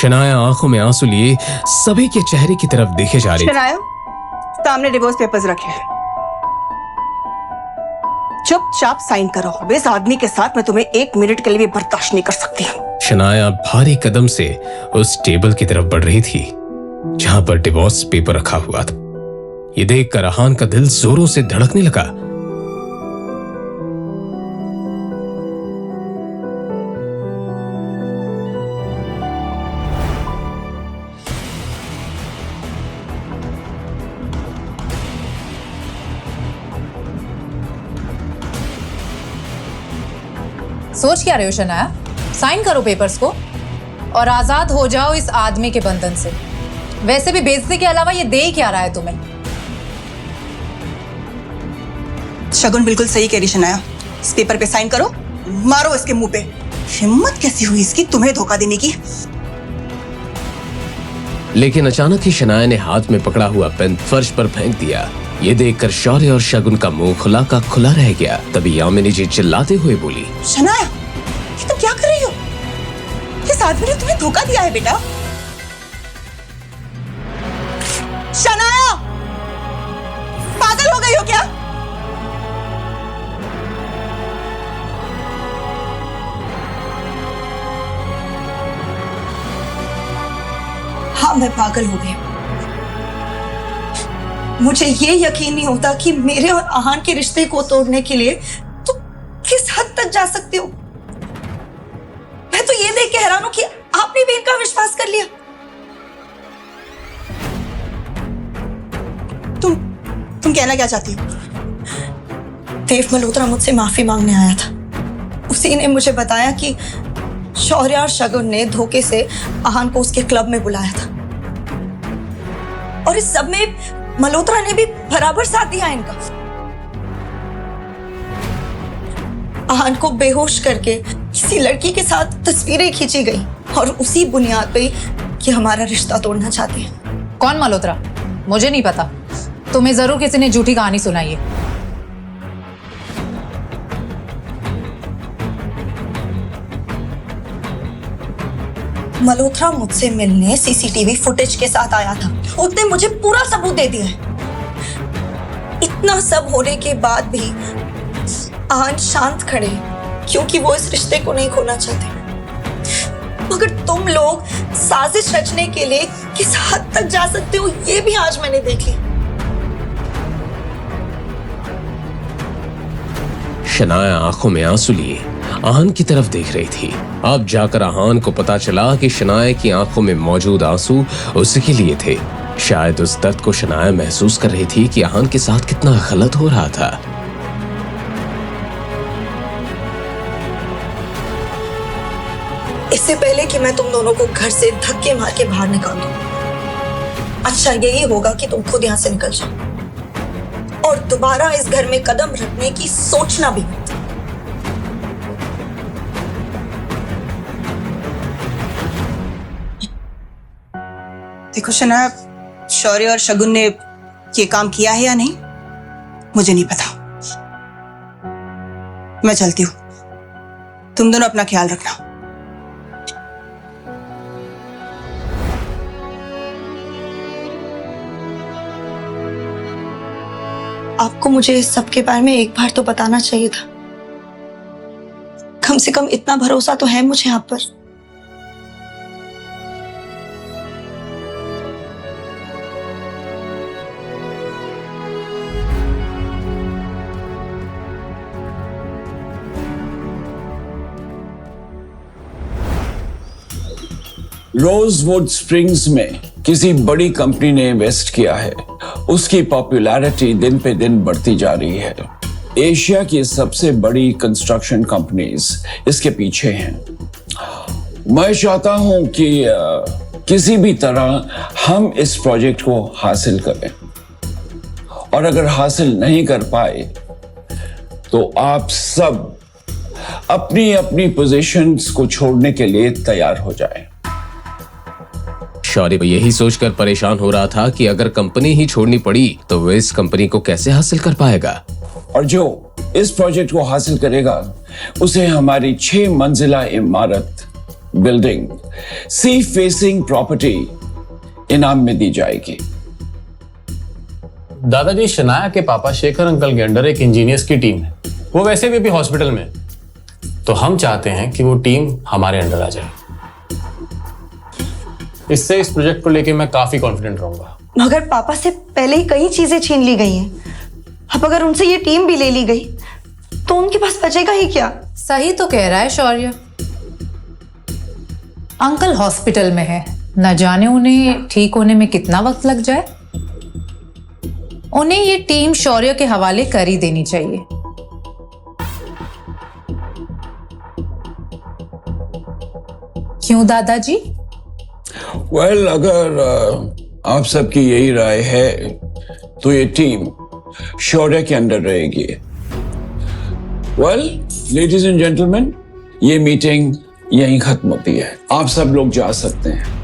शनाया आंखों में आंसू लिए सभी के चेहरे की तरफ देखे जा रही थी। शनाया, सामने डिवोर्स पेपर्स रखे हैं, चुपचाप साइन करो। इस आदमी के साथ मैं तुम्हें 1 मिनट के लिए भी बर्दाश्त नहीं कर सकती। शनाया भारी कदम से उस टेबल की तरफ बढ़ रही थी जहां पर डिवोर्स पेपर रखा हुआ था। ये देखकर आहान का दिल जोरों से धड़कने लगा। सोच क्या रहे हो शनाया? साइन करो पेपर्स को और आजाद हो जाओ इस आदमी के बंधन से। वैसे भी बेइज्जती के अलावा ये दे ही क्या रहा है तुम्हें? शगुन बिल्कुल सही कह रही शनाया, इस पेपर पे साइन करो, मारो इसके मुंह पे। हिम्मत कैसी हुई इसकी तुम्हें धोखा देने की? लेकिन अचानक ही शनाया ने हाथ में पकड़ा हुआ पेन फर्श पर फेंक दिया। ये देखकर शौर्य और शगुन का मुंह खुला का खुला रह गया। तभी यामिनी जी चिल्लाते हुए बोली, शनाया, ये तुम क्या कर रही हो? इस आदमी ने तुम्हें धोखा दिया है बेटा। शनाया, पागल हो गई हो क्या? हाँ, मैं पागल हो गई। मुझे ये यकीन नहीं होता कि मेरे और आहान के रिश्ते को तोड़ने के लिए तुम किस हद तक जा सकते हो। मैं तो ये देख के हैरान हूं कि आपने भी इनका विश्वास कर लिया। तुम कहना क्या चाहती हो? देव मल्होत्रा मुझसे माफी मांगने आया था। उसी ने मुझे बताया कि शौर्य और शगुन ने धोखे से आहान को उसके क्लब में बुलाया था और इस सब में मल्होत्रा ने भी बराबर साथ दिया इनका। आहान को बेहोश करके किसी लड़की के साथ तस्वीरें खींची गई और उसी बुनियाद पे कि हमारा रिश्ता तोड़ना चाहते हैं। कौन मल्होत्रा? मुझे नहीं पता। तुम्हें जरूर किसी ने झूठी कहानी सुनाई है। मल्होत्रा मुझसे मिलने सीसीटीवी फुटेज के साथ आया था। उसने मुझे पूरा सबूत दे दिया है। इतना सब होने के बाद भी आहान शांत खड़े क्योंकि वो इस रिश्ते को नहीं खोना चाहते। मगर तुम लोग साजिश रचने के लिए किस हद तक जा सकते हो ये भी आज मैंने देख लिया। शनाया आंखों में आंसू लिए आहान की तरफ देख रही थी। अब जाकर आहान को पता चला कि शनाया की आंखों में मौजूद आंसू उसी के लिए थे। शायद उस दर्द को शनाया महसूस कर रही थी कि आहान के साथ कितना गलत हो रहा था। इससे पहले कि मैं तुम दोनों को घर से धक्के मार के बाहर निकाल दूं, अच्छा यही होगा कि तुम खुद यहां से निकल जाओ और दोबारा इस घर में कदम रखने की सोचना भी मत। देखो शनाया, शौर्य और शगुन ने ये काम किया है या नहीं मुझे नहीं पता। मैं चलती हूं, तुम दोनों अपना ख्याल रखना। आपको मुझे इस सब के बारे में एक बार तो बताना चाहिए था। कम से कम इतना भरोसा तो है मुझे आप पर। रोजवुड स्प्रिंग्स में किसी बड़ी कंपनी ने इन्वेस्ट किया है। उसकी पॉपुलैरिटी दिन पे दिन बढ़ती जा रही है। एशिया की सबसे बड़ी कंस्ट्रक्शन कंपनीज इसके पीछे हैं। मैं चाहता हूं कि किसी भी तरह हम इस प्रोजेक्ट को हासिल करें और अगर हासिल नहीं कर पाए तो आप सब अपनी अपनी पोजीशंस को छोड़ने के लिए तैयार हो जाएं। शौर्य यही सोचकर परेशान हो रहा था कि अगर कंपनी ही छोड़नी पड़ी तो वो इस कंपनी को कैसे हासिल कर पाएगा। और जो इस प्रोजेक्ट को हासिल करेगा उसे हमारी 6 मंजिला इमारत बिल्डिंग सी फेसिंग प्रॉपर्टी इनाम में दी जाएगी। दादाजी, शनाया के पापा शेखर अंकल के अंडर एक इंजीनियर्स की टीम है। वो वैसे भी अभी हॉस्पिटल में है। तो हम चाहते हैं कि वो टीम हमारे अंडर आ जाए। इससे इस प्रोजेक्ट को लेके मैं काफी कॉन्फिडेंट रहूंगा। मगर पापा से पहले ही कई चीजें छीन ली गई हैं। अब अगर उनसे ये टीम भी ले ली गई तो उनके पास बचेगा ही क्या? सही तो कह रहा है शौर्य। अंकल हॉस्पिटल में है, न जाने उन्हें ठीक होने में कितना वक्त लग जाए। उन्हें ये टीम शौर्य के हवाले कर ही देनी चाहिए। क्यों दादाजी? वेल, अगर आप सबकी यही राय है तो ये टीम शौर्य के अंडर रहेगी। वेल, लेडीज एंड जेंटलमैन, ये मीटिंग यहीं खत्म होती है। आप सब लोग जा सकते हैं।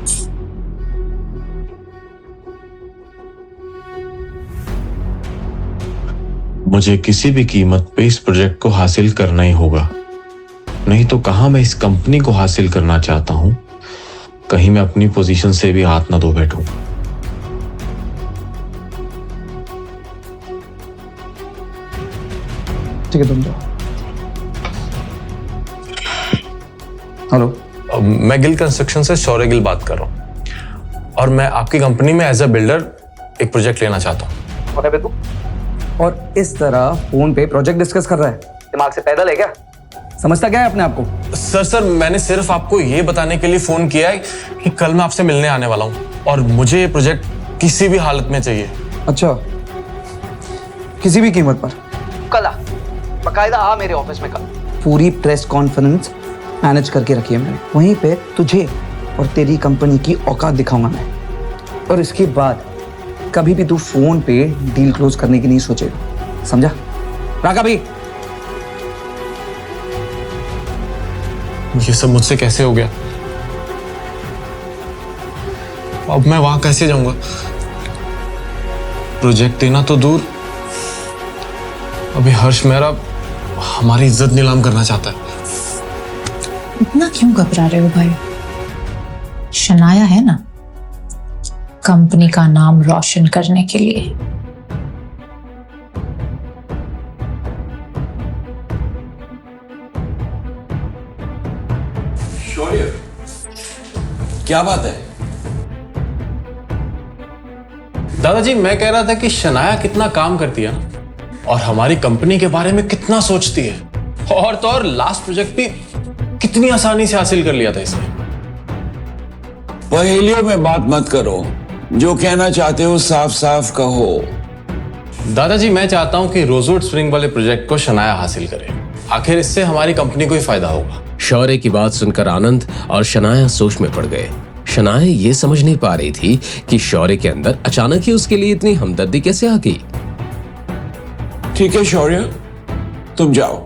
मुझे किसी भी कीमत पे इस प्रोजेक्ट को हासिल करना ही होगा, नहीं तो कहां मैं इस कंपनी को हासिल करना चाहता हूं, कहीं मैं अपनी पोजीशन से भी हाथ ना धो बैठूं। ठीक है, तुम जाओ। हेलो, मैं गिल कंस्ट्रक्शन से शौर्य गिल बात कर रहा हूँ और मैं आपकी कंपनी में एज अ बिल्डर एक प्रोजेक्ट लेना चाहता हूँ। कौन है बे तू? और इस तरह फोन पे प्रोजेक्ट डिस्कस कर रहा है? दिमाग से पैदल है क्या? समझता क्या है अपने आप को? सर, मैंने सिर्फ आपको ये बताने के लिए फोन किया है कि कल मैं आपसे मिलने आने वाला हूँ और मुझे ये प्रोजेक्ट किसी भी हालत में चाहिए। अच्छा, किसी भी कीमत पर? कल आ, बकायदा आ मेरे ऑफिस में कल। पूरी प्रेस कॉन्फ्रेंस मैनेज करके रखी है मैंने। वहीं पे तुझे और तेरी कंपनी की औकात दिखाऊंगा मैं। और इसके बाद कभी भी तू फोन पे डील क्लोज करने की नहीं सोचेगा, समझा? राका भाई, ये सब मुझसे कैसे हो गया? अब मैं वहां कैसे जाऊंगा? प्रोजेक्ट देना तो दूर, अभी हर्ष मेहरा हमारी इज्जत नीलाम करना चाहता है। इतना क्यों घबरा रहे हो भाई? शनाया है ना, कंपनी का नाम रोशन करने के लिए। शौर्य, क्या बात है? दादाजी, मैं कह रहा था कि शनाया कितना काम करती है ना, और हमारी कंपनी के बारे में कितना सोचती है। और तो और लास्ट प्रोजेक्ट भी कितनी आसानी से हासिल कर लिया था इसने। पहेलियों में बात मत करो, जो कहना चाहते हो साफ साफ कहो। दादाजी, मैं चाहता हूं कि रोजवुड स्प्रिंग वाले प्रोजेक्ट को शनाया हासिल करे। आखिर इससे हमारी कंपनी को ही फायदा होगा। शौर्य की बात सुनकर आनंद और शनाया सोच में पड़ गए। शनाया ये समझ नहीं पा रही थी कि शौर्य के अंदर अचानक ही उसके लिए इतनी हमदर्दी कैसे आ गई। ठीक है शौर्य, तुम जाओ।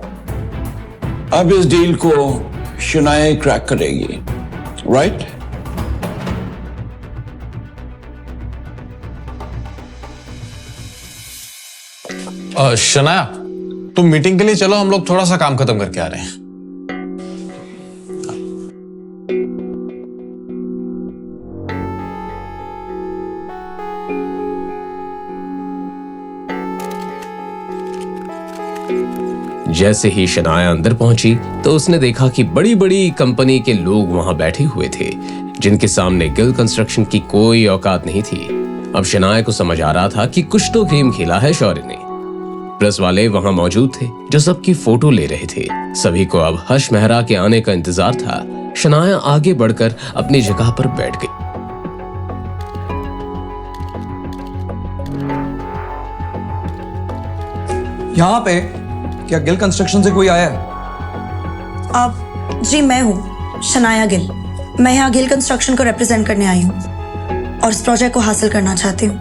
अब इस डील को शनाया क्रैक करेगी, राइट? शनाया, तुम मीटिंग के लिए चलो, हम लोग थोड़ा सा काम खत्म करके आ रहे हैं। जैसे ही शनाया अंदर पहुंची तो उसने देखा कि बड़ी बड़ी कंपनी के लोग वहां बैठे हुए थे, जिनके सामने गिल कंस्ट्रक्शन की कोई औकात नहीं थी। अब शनाया को समझ आ रहा था कि कुछ तो गेम खेला है शौर्य ने। प्रेस वाले वहां मौजूद थे जो सबकी फोटो ले रहे थे। सभी को अब हर्ष मेहरा के आने का इंतजार था। शनाया आगे बढ़कर अपनी जगह पर बैठ गई। यहाँ पे क्या गिल कंस्ट्रक्शन से कोई आया है? अब जी, मैं हूँ शनाया गिल। मैं यहाँ गिल कंस्ट्रक्शन को रिप्रेजेंट करने आई हूँ और इस प्रोजेक्ट को हासिल करना चाहती हूँ।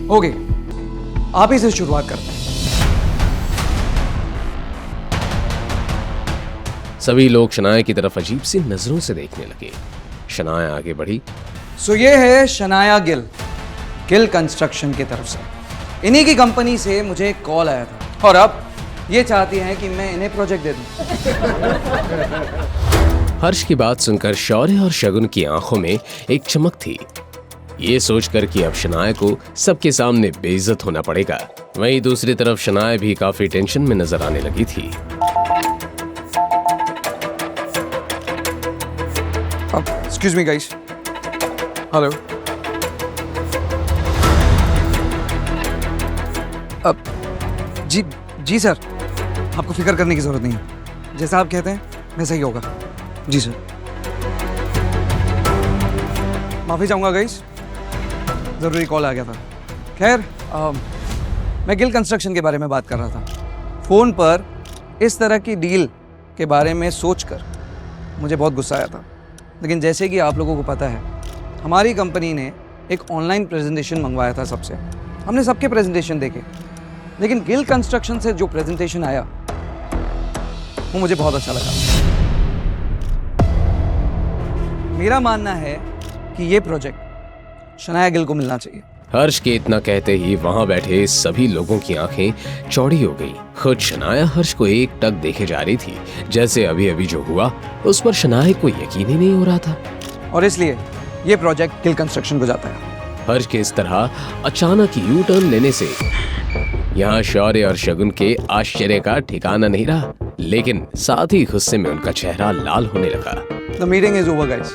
ओके, आप ही से शुरुआत करते हैं। सभी लोग शनाया की तरफ अजीब सी नजरों से देखने लगे। शनाया आगे बढ़ी। सो ये है शनाया गिल, गिल कंस्ट्रक्शन की तरफ से। इन्हीं की कंपनी से मुझे एक कॉल आया था और अब ये चाहती हैं कि मैं इन्हें प्रोजेक्ट दे दूं। हर्ष की बात सुनकर शौर्य और शगुन की आंखों में एक चमक थी। ये सोचकर कि अब शनाया को सबके सामने बेइज्जत होना पड़ेगा। वहीं दूसरी तरफ शनाया भी काफी टेंशन में नजर आने लगी थी। Excuse me guys. हेलो। अब जी सर, आपको फिक्र करने की जरूरत नहीं है। जैसा आप कहते हैं वैसा ही होगा। जी सर। माफी चाहूंगा गाइस, जरूरी कॉल आ गया था। खैर, मैं गिल कंस्ट्रक्शन के बारे में बात कर रहा था। फोन पर इस तरह की डील के बारे में सोचकर मुझे बहुत गुस्सा आया था। लेकिन जैसे कि आप लोगों को पता है, हमारी कंपनी ने एक ऑनलाइन प्रेजेंटेशन मंगवाया था सबसे। हमने सबके प्रेजेंटेशन देखे, लेकिन गिल कंस्ट्रक्शन से जो प्रेजेंटेशन आया वो मुझे बहुत अच्छा लगा। मेरा मानना है कि ये प्रोजेक्ट शनाया गिल को मिलना चाहिए। हर्ष के इतना कहते ही वहां बैठे सभी लोगों की आंखें चौड़ी हो गई। खुद शनाया हर्ष को एक टक देखे जा रही थी, जैसे अभी अभी जो हुआ उस पर शनाया को यकीन ही नहीं हो रहा था। और इसलिए ये प्रोजेक्ट गिल कंस्ट्रक्शन को जाता है। हर्ष के इस तरह अचानक यू टर्न लेने से यहाँ शौर्य और शगुन के आश्चर्य का ठिकाना नहीं रहा, लेकिन साथ ही गुस्से में उनका चेहरा लाल होने लगा। The meeting is over, guys.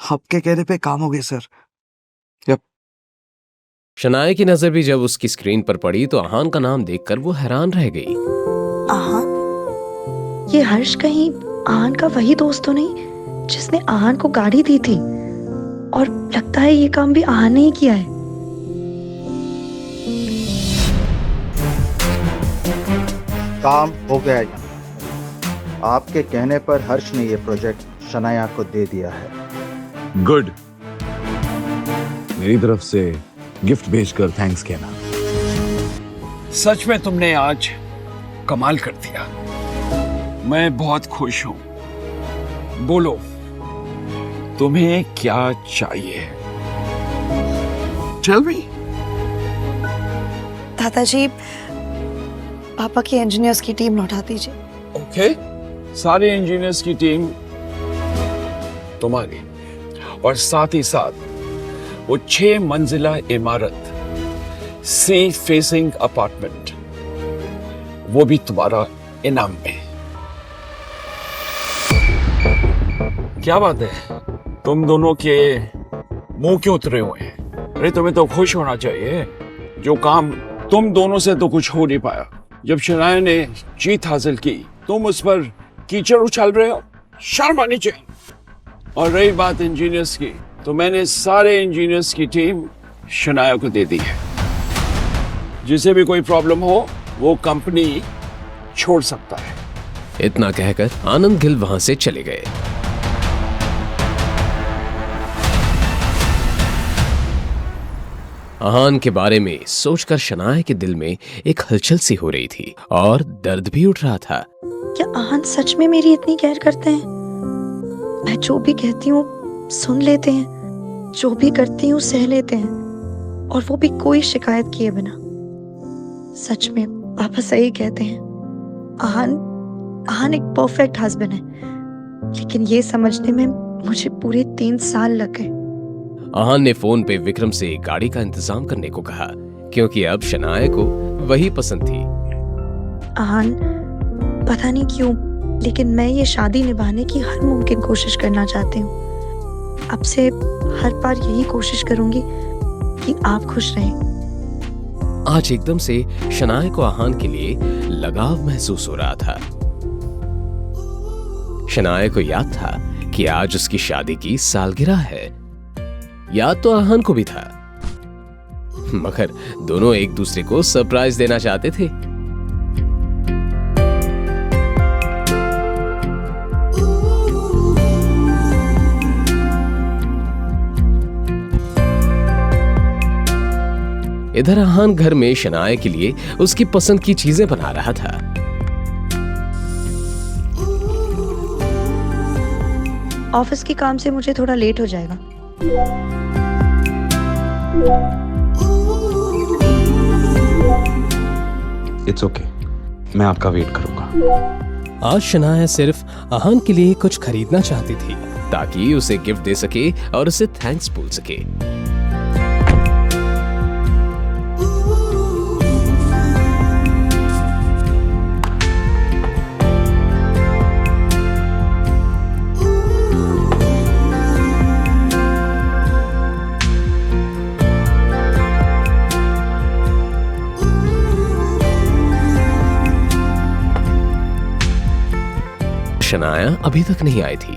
आपके कहने पे काम हो गया सर। यप। शनाया की नजर भी जब उसकी स्क्रीन पर पड़ी तो आहान का नाम देखकर वो हैरान रह गई। आहान? ये हर्ष कहीं आहान का वही दोस्त तो नहीं जिसने आहान को गाड़ी दी थी? और लगता है ये काम भी आहान ने ही किया है। काम हो गया है। आपके कहने पर हर्ष ने यह प्रोजेक्ट शनाया को दे दिया है। गुड। मेरी तरफ से गिफ्ट भेजकर थैंक्स कहना। सच में तुमने आज कमाल कर दिया। मैं बहुत खुश हूं। बोलो, तुम्हें क्या चाहिए? Tell me. दादाजी, पापा की इंजीनियर्स की टीम लौटा दीजिए। ओके, सारे इंजीनियर्स की टीम तुम्हारी, और साथ ही साथ वो 6 मंजिला इमारत, सी फेसिंग अपार्टमेंट, वो भी तुम्हारा इनाम में। क्या बात है, तुम दोनों के मुंह क्यों उतरे हुए हैं? अरे तुम्हें तो खुश होना चाहिए। जो काम तुम दोनों से तो कुछ हो नहीं पाया, जब शनाया ने जीत हासिल की, तुम उस पर कीचड़ उछाल रहे हो। शर्म आनी चाहिए। और रही बात इंजीनियर्स की, तो मैंने सारे इंजीनियर्स की टीम शनाया को दे दी है। जिसे भी कोई प्रॉब्लम हो वो कंपनी छोड़ सकता है। इतना कहकर आनंद गिल वहां से चले गए। आहान के बारे में सोचकर शनाया के दिल में एक हलचल सी हो रही थी और दर्द भी उठ रहा था। क्या आहान सच में मेरी इतनी केयर करते हैं? मैं जो भी कहती हूँ सुन लेते हैं, जो भी करती हूँ सह लेते हैं, और वो भी कोई शिकायत किए बिना। सच में पापा सही कहते हैं। आहान एक परफेक्ट हस्बैंड है, लेकिन ये समझने में मुझे पूरे 3 साल लग गए। आहान ने फोन पे विक्रम से गाड़ी का इंतजाम करने को कहा, क्योंकि अब शनाया को वही पसंद थी। आहान, पता नहीं क्यों, लेकिन मैं ये शादी निभाने की हर मुमकिन कोशिश करना चाहती हूँ। अब से हर बार यही कोशिश करूंगी कि आप खुश रहें। आज एकदम से शनाया को आहान के लिए लगाव महसूस हो रहा था। शनाया को याद था कि आज उसकी शादी की सालगिरह है। याद तो आहान को भी था, मगर दोनों एक दूसरे को सरप्राइज देना चाहते थे। इधर आहान घर में शनाया के लिए उसकी पसंद की चीजें बना रहा था। ऑफिस के काम से मुझे थोड़ा लेट हो जाएगा। इट्स ओके, मैं आपका वेट करूंगा। आज शनाया सिर्फ आहान के लिए कुछ खरीदना चाहती थी ताकि उसे गिफ्ट दे सके और उसे थैंक्स बोल सके। शनाया अभी तक नहीं आई थी।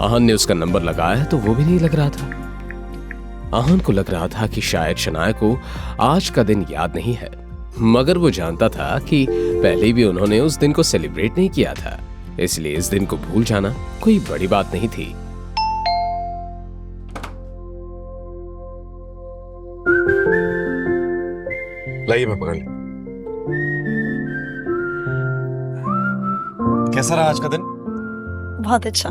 आहान ने उसका नंबर लगाया तो वो भी नहीं लग रहा था। आहान को लग रहा था कि शायद शनाया को आज का दिन याद नहीं है, मगर वो जानता था कि पहले भी उन्होंने उस दिन को सेलिब्रेट नहीं किया था, इसलिए इस दिन को भूल जाना कोई बड़ी बात नहीं थी। लाइए, मैं पकड़ ले। कैसा रहा आज का दिन? बहुत अच्छा।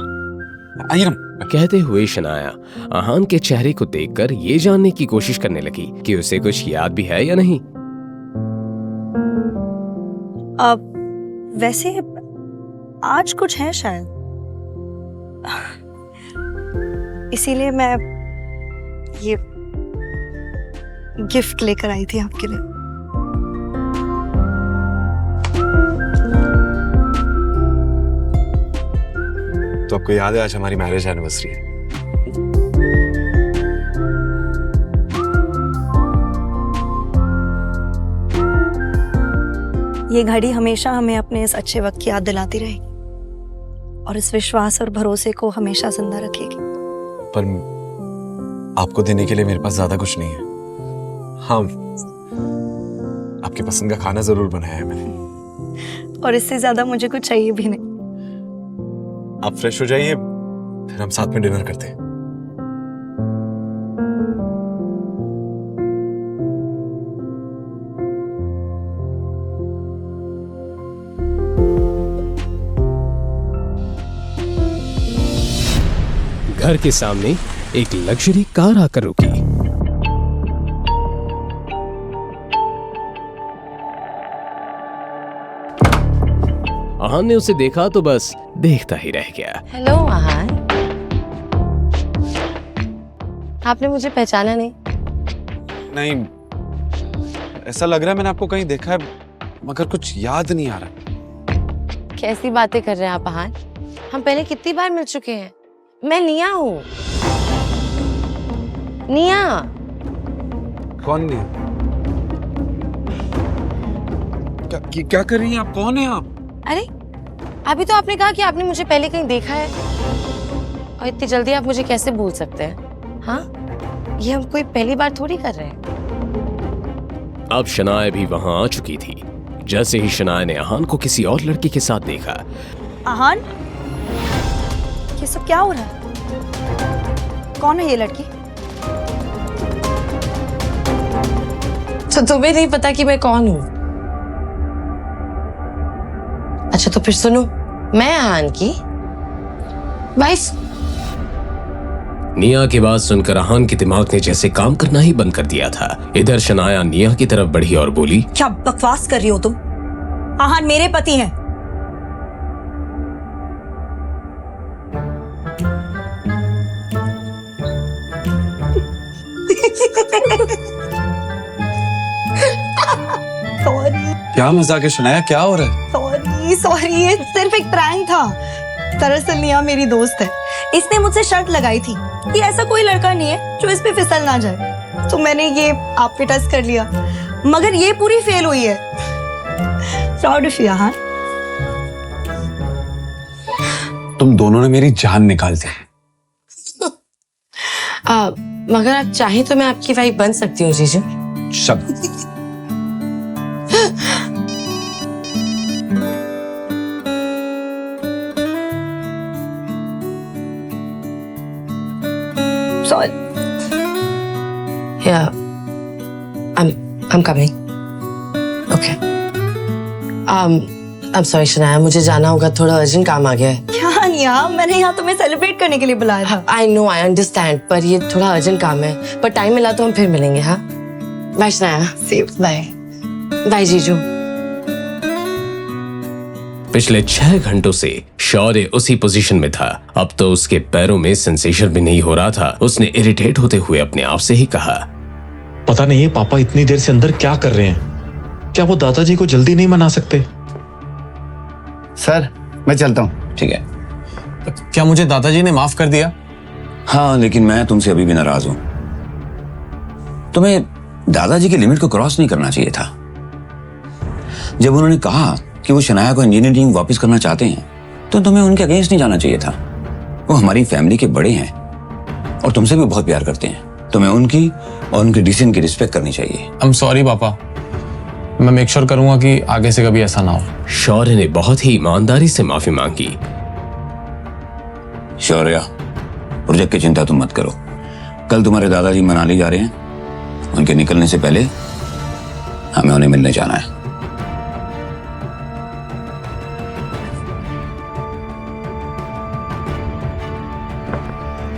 आइए ना। कहते हुए शनाया आहान के चेहरे को देखकर ये जानने की कोशिश करने लगी कि उसे कुछ याद भी है या नहीं। अब वैसे आज कुछ है शायद, इसीलिए मैं ये गिफ्ट लेकर आई थी आपके लिए। तो आपको याद है आज हमारी मैरिज एनिवर्सरी है? ये घड़ी हमेशा हमें अपने इस अच्छे वक्त की याद दिलाती रहेगी और इस विश्वास और भरोसे को हमेशा जिंदा रखेगी। पर आपको देने के लिए मेरे पास ज्यादा कुछ नहीं है। हाँ, आपकी पसंद का खाना जरूर बनाया है मैंने। और इससे ज्यादा मुझे कुछ चाहिए भी नहीं। आप फ्रेश हो जाइए, फिर हम साथ में डिनर करते हैं। घर के सामने एक लग्जरी कार आकर रुकी। आहान ने उसे देखा तो बस देखता ही रह गया। हेलो आहान, आपने मुझे पहचाना नहीं? नहीं, ऐसा लग रहा है मैंने आपको कहीं देखा है, मगर कुछ याद नहीं आ रहा। कैसी बातें कर रहे हैं आप आहान? हम पहले कितनी बार मिल चुके हैं। मैं निया हूँ। निया। कौन निया? क्या कर रही हैं आप? कौन है आप? अरे अभी तो आपने कहा कि आपने मुझे पहले कहीं देखा है, और इतनी जल्दी आप मुझे कैसे भूल सकते हैं? हाँ, ये हम कोई पहली बार थोड़ी कर रहे हैं। अब शनाया भी वहां आ चुकी थी। जैसे ही शनाया ने आहान को किसी और लड़की के साथ देखा। आहान, ये सब क्या हो रहा है? कौन है ये लड़की? तो तुम्हें नहीं पता कि मैं कौन हूँ? अच्छा तो फिर सुनो, मैं आहान की वाइफ। निया की बात सुनकर आहान के दिमाग ने जैसे काम करना ही बंद कर दिया था। इधर शनाया निया की तरफ बढ़ी और बोली, क्या बकवास कर रही हो तुम? आहान मेरे पति हैं। सॉरी क्या मजाक है शनाया? क्या हो रहा है? सॉरी, ये सिर्फ एक प्रैंक था। दरअसल निया मेरी दोस्त है। इसने मुझसे शर्त लगाई थी कि ऐसा कोई लड़का नहीं है जो इस पे फिसल ना जाए, तो मैंने ये आप पे टेस्ट कर लिया, मगर ये पूरी फेल हुई है। Proud of you Aahan. तुम दोनों ने मेरी जान निकाल दी। मगर आप चाहें तो मैं आपकी वाइफ बन सकती हूँ जीजू। शब्द Sorry. Yeah, I'm coming. Okay. I'm sorry Shanaya, मुझे जाना होगा, थोड़ा अर्जेंट काम आ गया है। क्या निया, मैंने यहाँ तुम्हें सेलिब्रेट करने के लिए बुलाया था। I know, I understand, पर ये थोड़ा अर्जेंट काम है, पर टाइम मिला तो हम फिर मिलेंगे। हाँ, bye Shanaya. Safe. Bye. Bye जीजू। पिछले 6 घंटों से शौर्य उसी पोजीशन में था। अब तो उसके पैरों में सेंसेशन भी नहीं हो रहा था। उसने इरिटेट होते हुए अपने आप से ही कहा, पता नहीं है पापा इतनी देर से अंदर क्या कर रहे हैं। क्या वो दादाजी को जल्दी नहीं मना सकते? सर मैं चलता हूँ। ठीक है। क्या मुझे दादाजी ने माफ कर दिया? हाँ, लेकिन मैं तुमसे अभी भी नाराज हूं। तुम्हें दादाजी की लिमिट को क्रॉस नहीं करना चाहिए था। जब उन्होंने कहा कि वो शनाया को इंजीनियरिंग वापस करना चाहते हैं, तो तुम्हें उनके अगेंस्ट नहीं जाना चाहिए था। वो हमारी फैमिली के बड़े हैं और तुमसे भी बहुत प्यार करते हैं। तुम्हें उनकी और उनके डिसीजन की रिस्पेक्ट करनी चाहिए। आई एम सॉरी पापा, मैं मेक श्योर करूंगा कि आगे से कभी ऐसा ना हो। शौर्य ने बहुत ही ईमानदारी से माफी मांगी। शौर्य, प्रोजेक्ट की चिंता तुम मत करो। कल तुम्हारे दादाजी मनाली जा रहे हैं। उनके निकलने से पहले हमें उन्हें मिलने जाना है।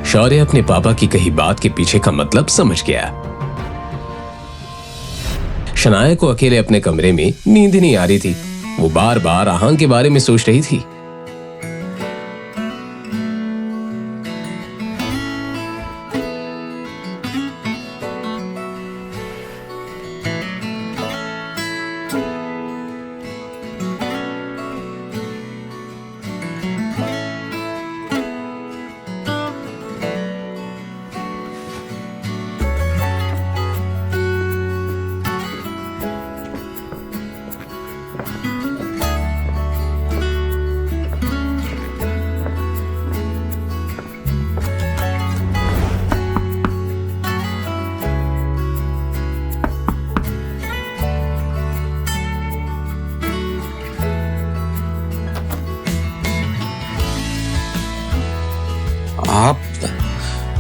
शौर्य अपने पापा की कही बात के पीछे का मतलब समझ गया। शनाया को अकेले अपने कमरे में नींद नहीं आ रही थी। वो बार बार आहान के बारे में सोच रही थी।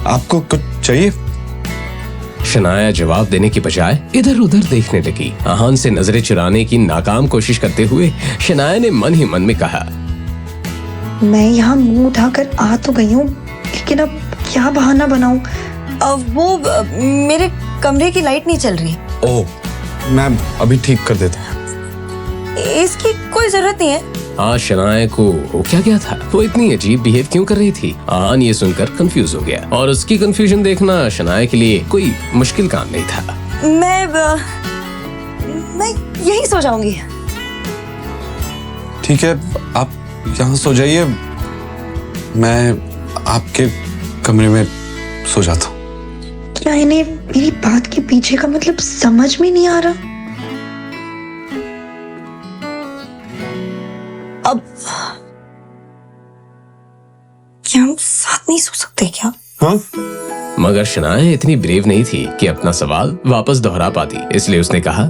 आपको कुछ चाहिए? शनाया जवाब देने की बजाय इधर उधर देखने लगी। आहान से नजरें चुराने की नाकाम कोशिश करते हुए शनाया ने मन ही मन में कहा, मैं यहाँ मुंह उठाकर आ तो गई हूँ, लेकिन अब क्या बहाना बनाऊं? मेरे कमरे की लाइट नहीं चल रही। ओह, मैं अभी ठीक कर देता हूँ। इसकी कोई जरूरत नहीं है। आज शनाया को हो क्या गया था? वो इतनी अजीब बिहेव क्यों कर रही थी? आहान ये सुनकर कंफ्यूज हो गया और उसकी कंफ्यूजन देखना शनाया के लिए कोई मुश्किल काम नहीं था। मैं यही सो जाऊंगी। ठीक है, आप यहाँ सो जाइए, मैं आपके कमरे में सो जाता हूँ। क्या इन्हें मेरी बात के पीछे का मतलब समझ में नहीं आ रहा? अब क्या हम साथ नहीं सो सकते क्या? हाँ? मगर शनाया इतनी ब्रेव नहीं थी कि अपना सवाल वापस दोहरा पाती, इसलिए उसने कहा,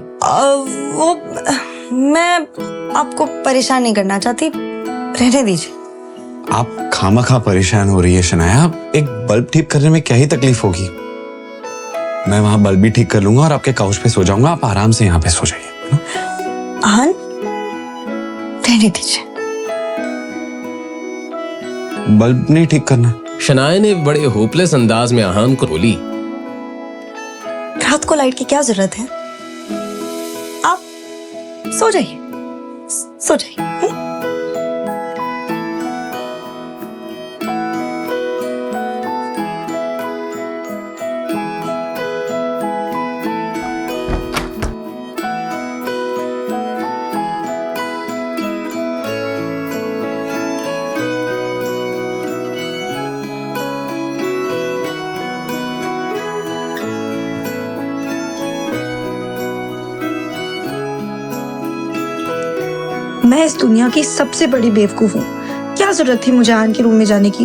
मैं आपको परेशान नहीं करना चाहती, रहने दीजिए। आप खामखा परेशान हो रही है शनाया। एक बल्ब ठीक करने में क्या ही तकलीफ होगी। मैं वहां बल्ब भी ठीक कर लूंगा और आपके काउच पे सो जाऊंगा। आप आराम से यहाँ पे सो जाइए। आहान, रहने दीजिए। बल्ब नहीं ठीक करना। शनाया ने बड़े होपलेस अंदाज में आहान को बोली, रात को लाइट की क्या जरूरत है? आप सो जाइए, सो जाइए। मैं इस दुनिया की सबसे बड़ी बेवकूफ हूँ। क्या जरूरत थी मुझे आहान के रूम में जाने की?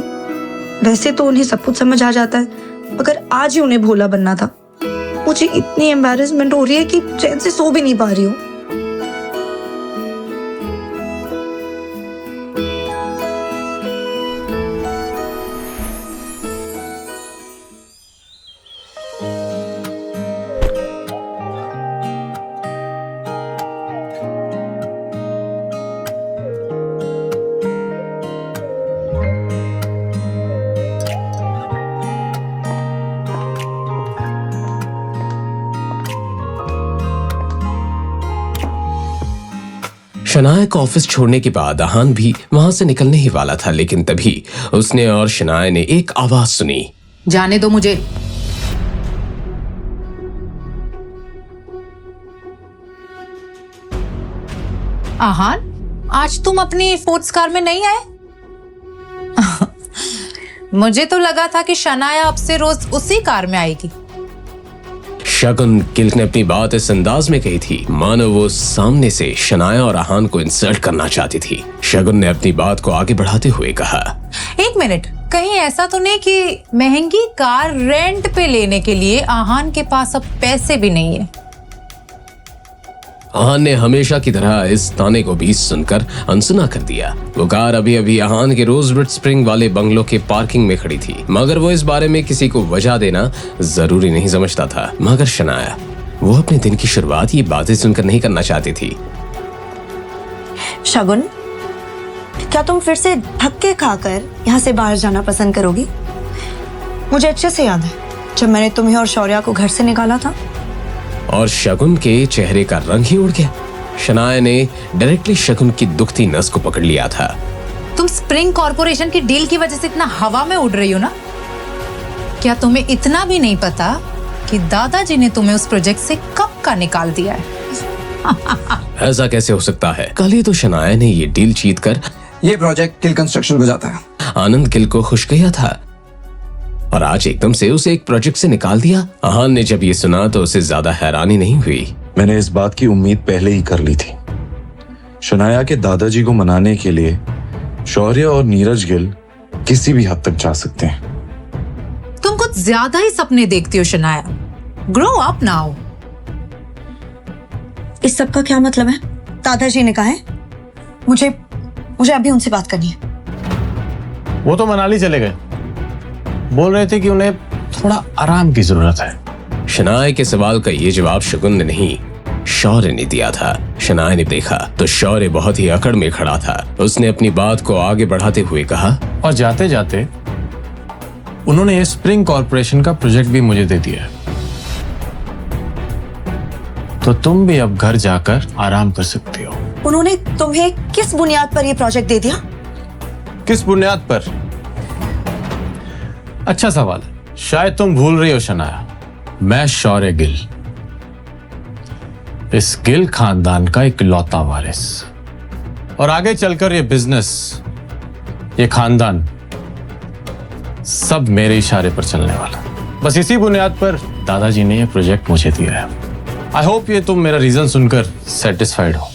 वैसे तो उन्हें सब कुछ समझ आ जाता है, मगर आज ही उन्हें भोला बनना था। मुझे इतनी एम्बैरेसमेंट हो रही है कि चैन से सो भी नहीं पा रही हूँ। शनाया को ऑफिस छोड़ने के बाद आहान भी वहां से निकलने ही वाला था, लेकिन तभी उसने और शनाया ने एक आवाज सुनी। जाने दो मुझे। आहान, आज तुम अपनी स्पोर्ट्स कार में नहीं आए? मुझे तो लगा था कि शनाया अब से रोज उसी कार में आएगी। शगुन गिल ने अपनी बात इस अंदाज में कही थी मानो वो सामने से शनाया और आहान को इंसल्ट करना चाहती थी। शगुन ने अपनी बात को आगे बढ़ाते हुए कहा, एक मिनट, कहीं ऐसा तो नहीं कि महंगी कार रेंट पे लेने के लिए आहान के पास अब पैसे भी नहीं है? आहान ने हमेशा की तरह इस ताने को भी सुनकर अनसुना कर दिया। वो कार अभी अभी आहान के रोजवुड स्प्रिंग वाले बंगलों के पार्किंग में खड़ी थी, मगर वो इस बारे में किसी को वजह देना जरूरी नहीं समझता था। मगर शनाया, वो अपने दिन की शुरुआत ये बातें सुनकर नहीं करना चाहती थी। शगुन, क्या तुम फिर से धक्के खाकर यहाँ से बाहर जाना पसंद करोगी? मुझे अच्छे से याद है जब मैंने तुम्हें और शौर्या को घर से निकाला था। और शगुन के चेहरे का रंग ही उड़ गया। शनाया ने डायरेक्टली शगुन की दुखती नस को पकड़ लिया था। तुम स्प्रिंग कॉर्पोरेशन की डील की वजह से इतना हवा में उड़ रही हो ना? क्या तुम्हें इतना भी नहीं पता कि दादाजी ने तुम्हें उस प्रोजेक्ट से कब का निकाल दिया है? ऐसा कैसे हो सकता है? कल ही तो शनाया ने ये डील जीत कर ये प्रोजेक्ट गिल कंस्ट्रक्शन को जाता है। आनंद गिल को खुश किया था और आज एकदम से उसे एक प्रोजेक्ट से निकाल दिया। आहान ने जब ये सुना तो उसे ज्यादा हैरानी नहीं हुई। मैंने इस बात की उम्मीद पहले ही कर ली थी। शनाया के दादाजी को मनाने के लिए शौर्य और नीरज गिल किसी भी हद तक जा सकते हैं। तुम कुछ ज्यादा ही सपने देखती हो शनाया। Grow up now. इस सब का क्या मतलब है? दादाजी ने कहा है मुझे अभी उनसे बात करनी है। वो तो मनाली चले गए, बोल रहे थे कि उन्हें थोड़ा आराम की जरूरत है। शनाया के सवाल का ये जवाब शगुन ने नहीं, शौर्य ने दिया था। शनाया ने देखा तो शौर्य बहुत ही अकड़ में खड़ा था। उसने अपनी बात को आगे बढ़ाते हुए कहा, और जाते जाते उन्होंने ये स्प्रिंग कॉर्पोरेशन का प्रोजेक्ट भी मुझे दे दिया है, तो तुम भी अब घर जाकर आराम कर सकती हो। उन्होंने तुम्हें किस बुनियाद पर यह प्रोजेक्ट दे दिया? किस बुनियाद पर? अच्छा सवाल है। शायद तुम भूल रही हो शनाया, मैं शौर्य गिल, इस गिल खानदान का इकलौता वारिस, और आगे चलकर ये बिजनेस, ये खानदान सब मेरे इशारे पर चलने वाला। बस इसी बुनियाद पर दादाजी ने ये प्रोजेक्ट मुझे दिया है। आई होप ये तुम मेरा रीजन सुनकर सेटिस्फाइड हो।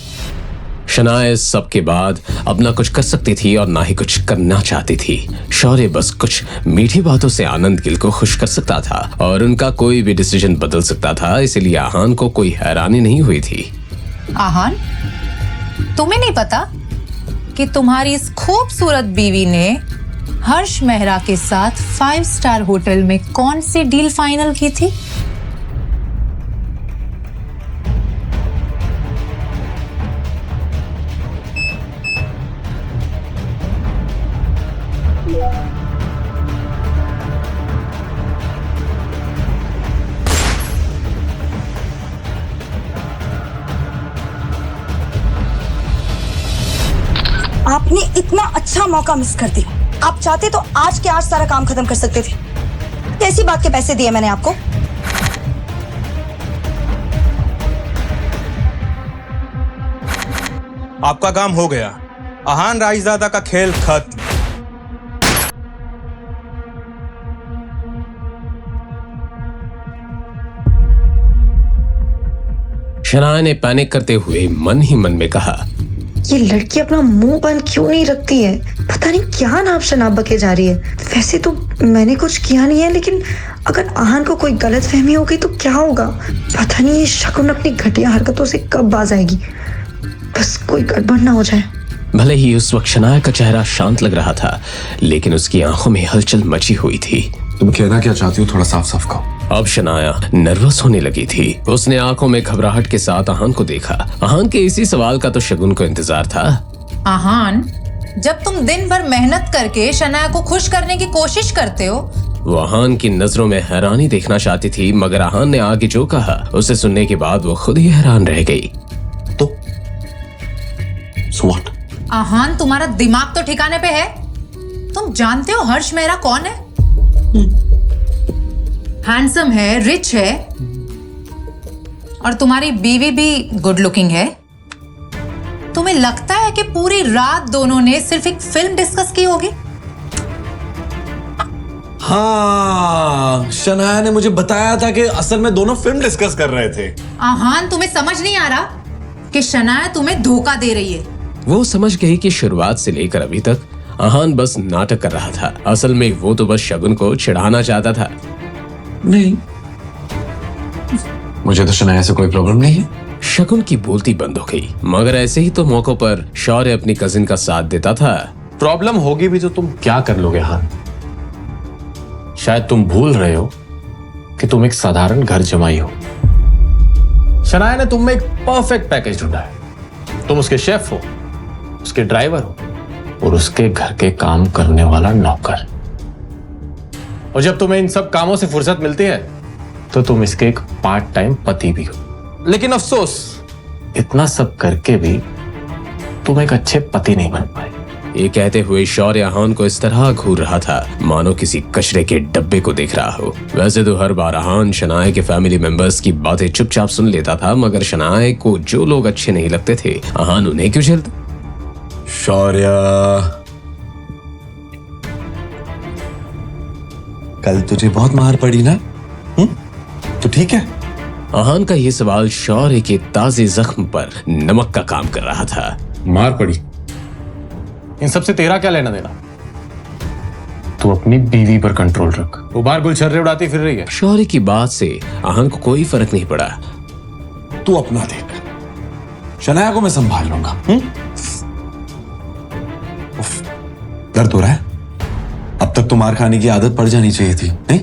शनाया इस सब के बाद अब ना कुछ कर सकती थी और ना ही कुछ करना चाहती थी। शौर्य बस कुछ मीठी बातों से आनंद गिल को खुश कर सकता था और उनका कोई भी डिसीजन बदल सकता था, इसलिए आहान को कोई हैरानी नहीं हुई थी। आहान, तुम्हें नहीं पता कि तुम्हारी इस खूबसूरत बीवी ने हर्ष मेहरा के साथ 5 स्टार होटल में कौन सी डील फाइनल की थी? आपने इतना अच्छा मौका मिस कर दिया। आप चाहते तो आज के आज सारा काम खत्म कर सकते थे। कैसी बात के पैसे दिए मैंने आपको? आपका काम हो गया। आहान राजदादा का खेल खत्म। शनाया ने पैनिक करते हुए मन ही मन में कहा, ये लड़की अपना मुंह बंद क्यों नहीं रखती है? पता नहीं क्या नाप शनाप बके जा रही है। वैसे तो मैंने कुछ किया नहीं है, लेकिन अगर आहान को कोई गलत फहमी हो गई तो क्या होगा? पता नहीं ये शगुन अपनी घटिया हरकतों से कब बाज आएगी। बस कोई गड़बड़ ना हो जाए। भले ही उस वक्त शनाया का चेहरा शांत लग रहा था, लेकिन उसकी आंखों में हलचल मची हुई थी। तुम कहना क्या चाहती हो, थोड़ा साफ साफ कहो। अब शनाया नर्वस होने लगी थी। उसने आंखों में घबराहट के साथ आहान को देखा। आहान के इसी सवाल का तो शगुन को इंतजार था। आहान, जब तुम दिन भर मेहनत करके शनाया को खुश करने की कोशिश करते हो, वो आहान की नजरों में हैरानी देखना चाहती थी, मगर आहान ने आगे जो कहा उसे सुनने के बाद वो खुद ही हैरान रह गई। आहान, तुम्हारा दिमाग तो ठिकाने पे है? तुम जानते हो हर्ष मेहरा कौन है? हैंडसम है, रिच है, और तुम्हारी बीवी भी गुड लुकिंग है। तुम्हें लगता है कि पूरी रात दोनों ने सिर्फ एक फिल्म डिस्कस की होगी? हाँ, शनाया ने मुझे बताया था कि असल में दोनों फिल्म डिस्कस कर रहे थे। आहान, तुम्हें समझ नहीं आ रहा कि शनाया तुम्हें धोखा दे रही है? वो समझ गई कि शुरुआत से लेकर अभी तक आहान बस नाटक कर रहा था। असल में वो तो बस शगुन को चिढ़ाना चाहता था। नहीं, मुझे तो शनाया से कोई प्रॉब्लम नहीं है। शगुन की बोलती बंद हो गई, मगर ऐसे ही तो मौकों पर शौर्य अपनी कजिन का साथ देता था। प्रॉब्लम होगी भी तो तुम क्या कर लोगे हान? शायद तुम भूल रहे हो कि तुम एक साधारण घर जमाई हो। शनाया ने तुम में एक परफेक्ट पैकेज ढूंढा है। तुम उसके शेफ हो, उसके ड्राइवर हो और उसके घर के काम करने वाला नौकर। और जब तुम्हें इन सब कामों से फुर्सत मिलती है तो तुम इसके एक पार्ट टाइम पति भी हो। लेकिन अफसोस, इतना सब करके भी तुम एक अच्छे पति नहीं बन पाए। ये कहते हुए शौर्य आहान को इस तरह घूर रहा था मानो किसी कचरे के डब्बे को देख रहा हो। वैसे तो हर बार आहान शनाया के फैमिली मेंबर्स की बातें चुपचाप सुन लेता था, मगर शनाया को जो लोग अच्छे नहीं लगते थे आहान उन्हें क्यों झेलता? शौर्य, कल तुझे बहुत मार पड़ी ना? तो ठीक है। आहान का ये सवाल शौर्य के ताजे जख्म पर नमक का काम कर रहा था। मार पड़ी? इन सबसे तेरा क्या लेना देना? तू अपनी बीवी पर कंट्रोल रख। वो बाहर गुलछर्रे उड़ाती फिर रही है। शौर्य की बात से आहान को कोई फर्क नहीं पड़ा। तू अपना देख, शनाया को मैं संभाल लूंगा। दर्द हो रहा है? अब तक तो मार खाने की आदत पड़ जानी चाहिए थी, नहीं?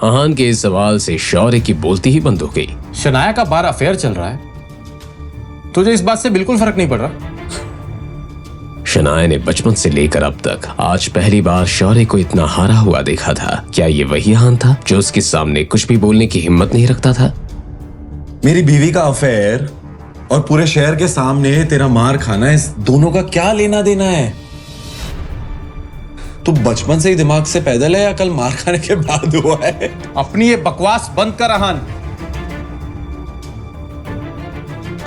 आहान के इस सवाल से शौर्य की बोलती ही बंद हो गई। शनाया का बार अफेयर चल रहा है, तुझे इस बात से बिल्कुल फर्क नहीं पड़ रहा? शनाया ने बचपन से लेकर अब तक आज पहली बार शौर्य को इतना हारा हुआ देखा था। क्या ये वही आहान था जो उसके सामने कुछ भी बोलने की हिम्मत नहीं रखता था? मेरी बीवी का अफेयर और पूरे शहर के सामने तेरा मार खाना, इस दोनों का क्या लेना देना है? तू बचपन से ही दिमाग से पैदल है या कल मार खाने के बाद हुआ है? अपनी ये बकवास बंद कर आहान।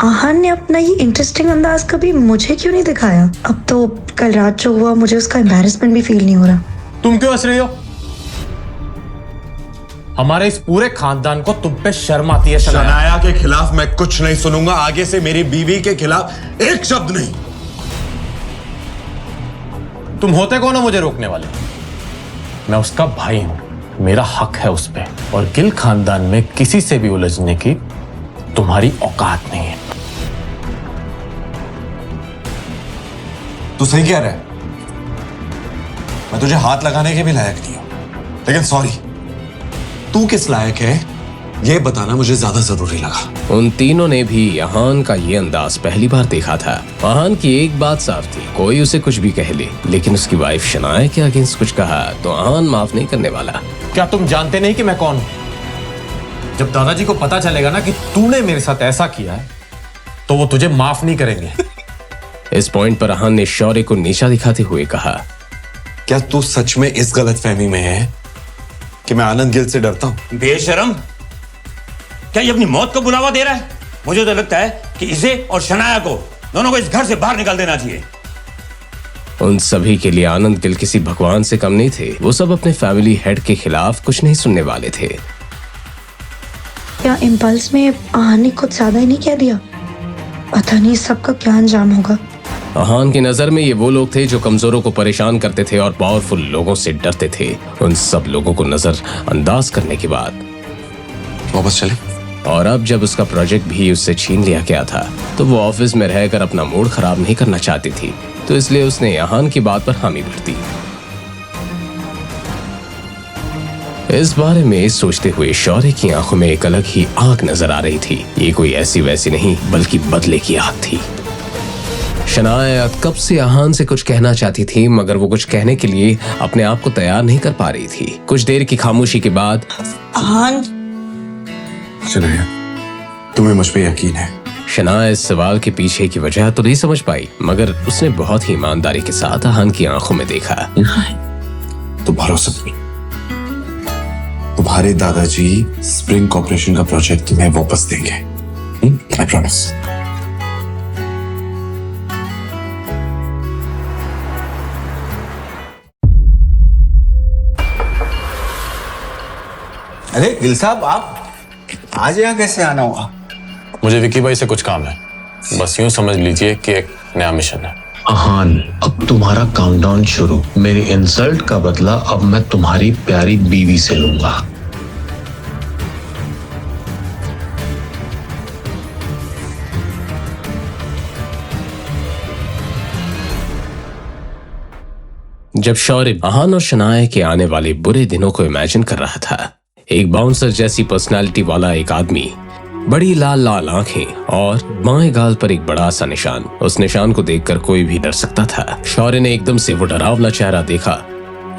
आहान ने अपना ये इंटरेस्टिंग अंदाज कभी मुझे क्यों नहीं दिखाया? अब तो कल रात जो हुआ मुझे उसका एम्बैरेसमेंट भी फील नहीं हो रहा। तुम क्यों हंस रही हो? हमारे इस पूरे खानदान को तुम पे शर्म आती है। शनाया के खिलाफ मैं कुछ नहीं सुनूंगा। आगे से मेरी बीवी के खिलाफ एक शब्द नहीं। तुम होते कौन हो मुझे रोकने वाले? मैं उसका भाई हूं, मेरा हक है उस पे, और गिल खानदान में किसी से भी उलझने की तुम्हारी औकात नहीं है। तू सही कह रहा है, मैं तुझे हाथ लगाने के भी लायक नहीं हूं, लेकिन सॉरी, तू किस लायक है ये बताना मुझे ज्यादा जरूरी लगा। उन तीनों ने भी आहान का ये अंदाज पहली बार देखा था। आहान की एक बात साफ थी, कोई उसे कुछ भी कह ले, लेकिन उसकी वाइफ शनाया के अगेंस्ट कुछ कहा तो आहान माफ नहीं करने वाला। क्या तुम जानते नहीं कि मैं कौन हूं? जब दादाजी को पता चलेगा ना कि तूने मेरे साथ ऐसा किया है तो वो तुझे माफ नहीं करेंगे। इस पॉइंट पर आहान ने शौर्य को नीचा दिखाते हुए कहा, क्या तू सच में इस गलतफहमी में है कि मैं आनंद गिल से डरता हूं? बेशरम, क्या ये अपनी मौत को बुलावा दे रहा है? मुझे तो लगता है कि इसे और शनाया को दोनों को इस घर से बाहर निकाल देना चाहिए। उन सभी के लिए आनंद गिल किसी भगवान से कम नहीं थे। वो सब अपने फैमिली हेड के खिलाफ कुछ नहीं सुनने वाले थे। क्या इम्पल्स में आहान ने कुछ ज्यादा ही नहीं कह दिया? पता नहीं सबका क्या अंजाम होगा। आहान की नजर में ये वो लोग थे जो कमजोरों को परेशान करते थे और पावरफुल लोगों से डरते थे। उन सब लोगों को नजर अंदाज करने के बाद वापस चले। और अब जब उसका प्रोजेक्ट भी उससे छीन लिया गया था तो वो ऑफिस में रहकर अपना मूड खराब नहीं करना चाहती थी, तो इसलिए उसने आहान की बात पर हामी भर दी। इस बारे में सोचते हुए शौर्य की आंखों में एक अलग ही आग नजर आ रही थी। ये कोई ऐसी वैसी नहीं बल्कि बदले की आग थी। शनाया कब से आहान से कुछ कहना चाहती थी, मगर वो कुछ कहने के लिए अपने आप को तैयार नहीं कर पा रही थी। कुछ देर की खामोशी के बाद आहान, शनाया, तुम्हें मुझ पे यकीन है? शनाया इस सवाल के पीछे की वजह तो नहीं समझ पाई, मगर उसने बहुत ही ईमानदारी के साथ आहान की आंखों में देखा। तो भरोसा करो, तुम्हारे दादाजी स्प्रिंग कॉर्पोरेशन का प्रोजेक्ट तुम्हें वापस देंगे। I promise. अरे गिल साहब, आप आज यहाँ कैसे आना हुआ? मुझे विकी भाई से कुछ काम है, बस यूं समझ लीजिए कि एक नया मिशन है। आहान, अब तुम्हारा काउंटडाउन शुरू। मेरी इंसल्ट का बदला अब मैं तुम्हारी प्यारी बीवी से लूंगा। जब शौर्य आहान और शनाया के आने वाले बुरे दिनों को इमेजिन कर रहा था, एक बाउंसर जैसी पर्सनालिटी वाला एक आदमी, बड़ी लाल लाल आंखें और बाएं गाल पर एक बड़ा सा निशान। उस निशान को देखकर कोई भी डर सकता था। शौर्य ने एकदम से वो डरावना चेहरा देखा।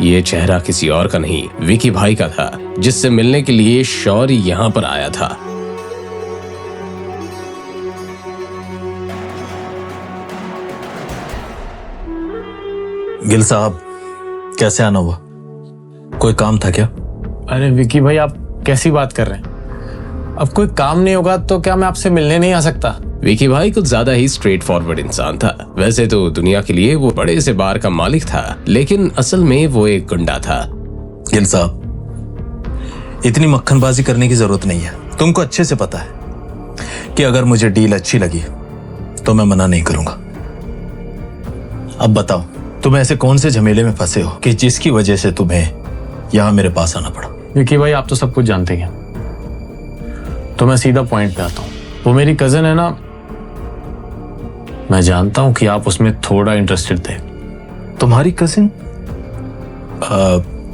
ये चेहरा किसी और का नहीं, विकी भाई का था, जिससे मिलने के लिए शौर्य यहाँ पर आया था। गिल साहब, कैसे आना हुआ? कोई काम था क्या? अरे विकी भाई, आप कैसी बात कर रहे हैं? अब कोई काम नहीं होगा तो क्या मैं आपसे मिलने नहीं आ सकता? विकी भाई कुछ ज्यादा ही स्ट्रेट फॉरवर्ड इंसान था। वैसे तो दुनिया के लिए वो बड़े से बार का मालिक था, लेकिन असल में वो एक गुंडा था। गिल साहब, इतनी मक्खनबाजी करने की जरूरत नहीं है। तुमको अच्छे से पता है कि अगर मुझे डील अच्छी लगी तो मैं मना नहीं करूंगा। अब बताओ, तुम ऐसे कौन से झमेले में फंसे हो कि जिसकी वजह से तुम्हें यहां मेरे पास आना पड़ा? विकी भाई, आप तो सब कुछ जानते हैं, तो मैं सीधा पॉइंट पे आता हूँ। वो मेरी कजन है ना, मैं जानता हूँ कि आप उसमें थोड़ा इंटरेस्टेड थे। तुम्हारी कजिन?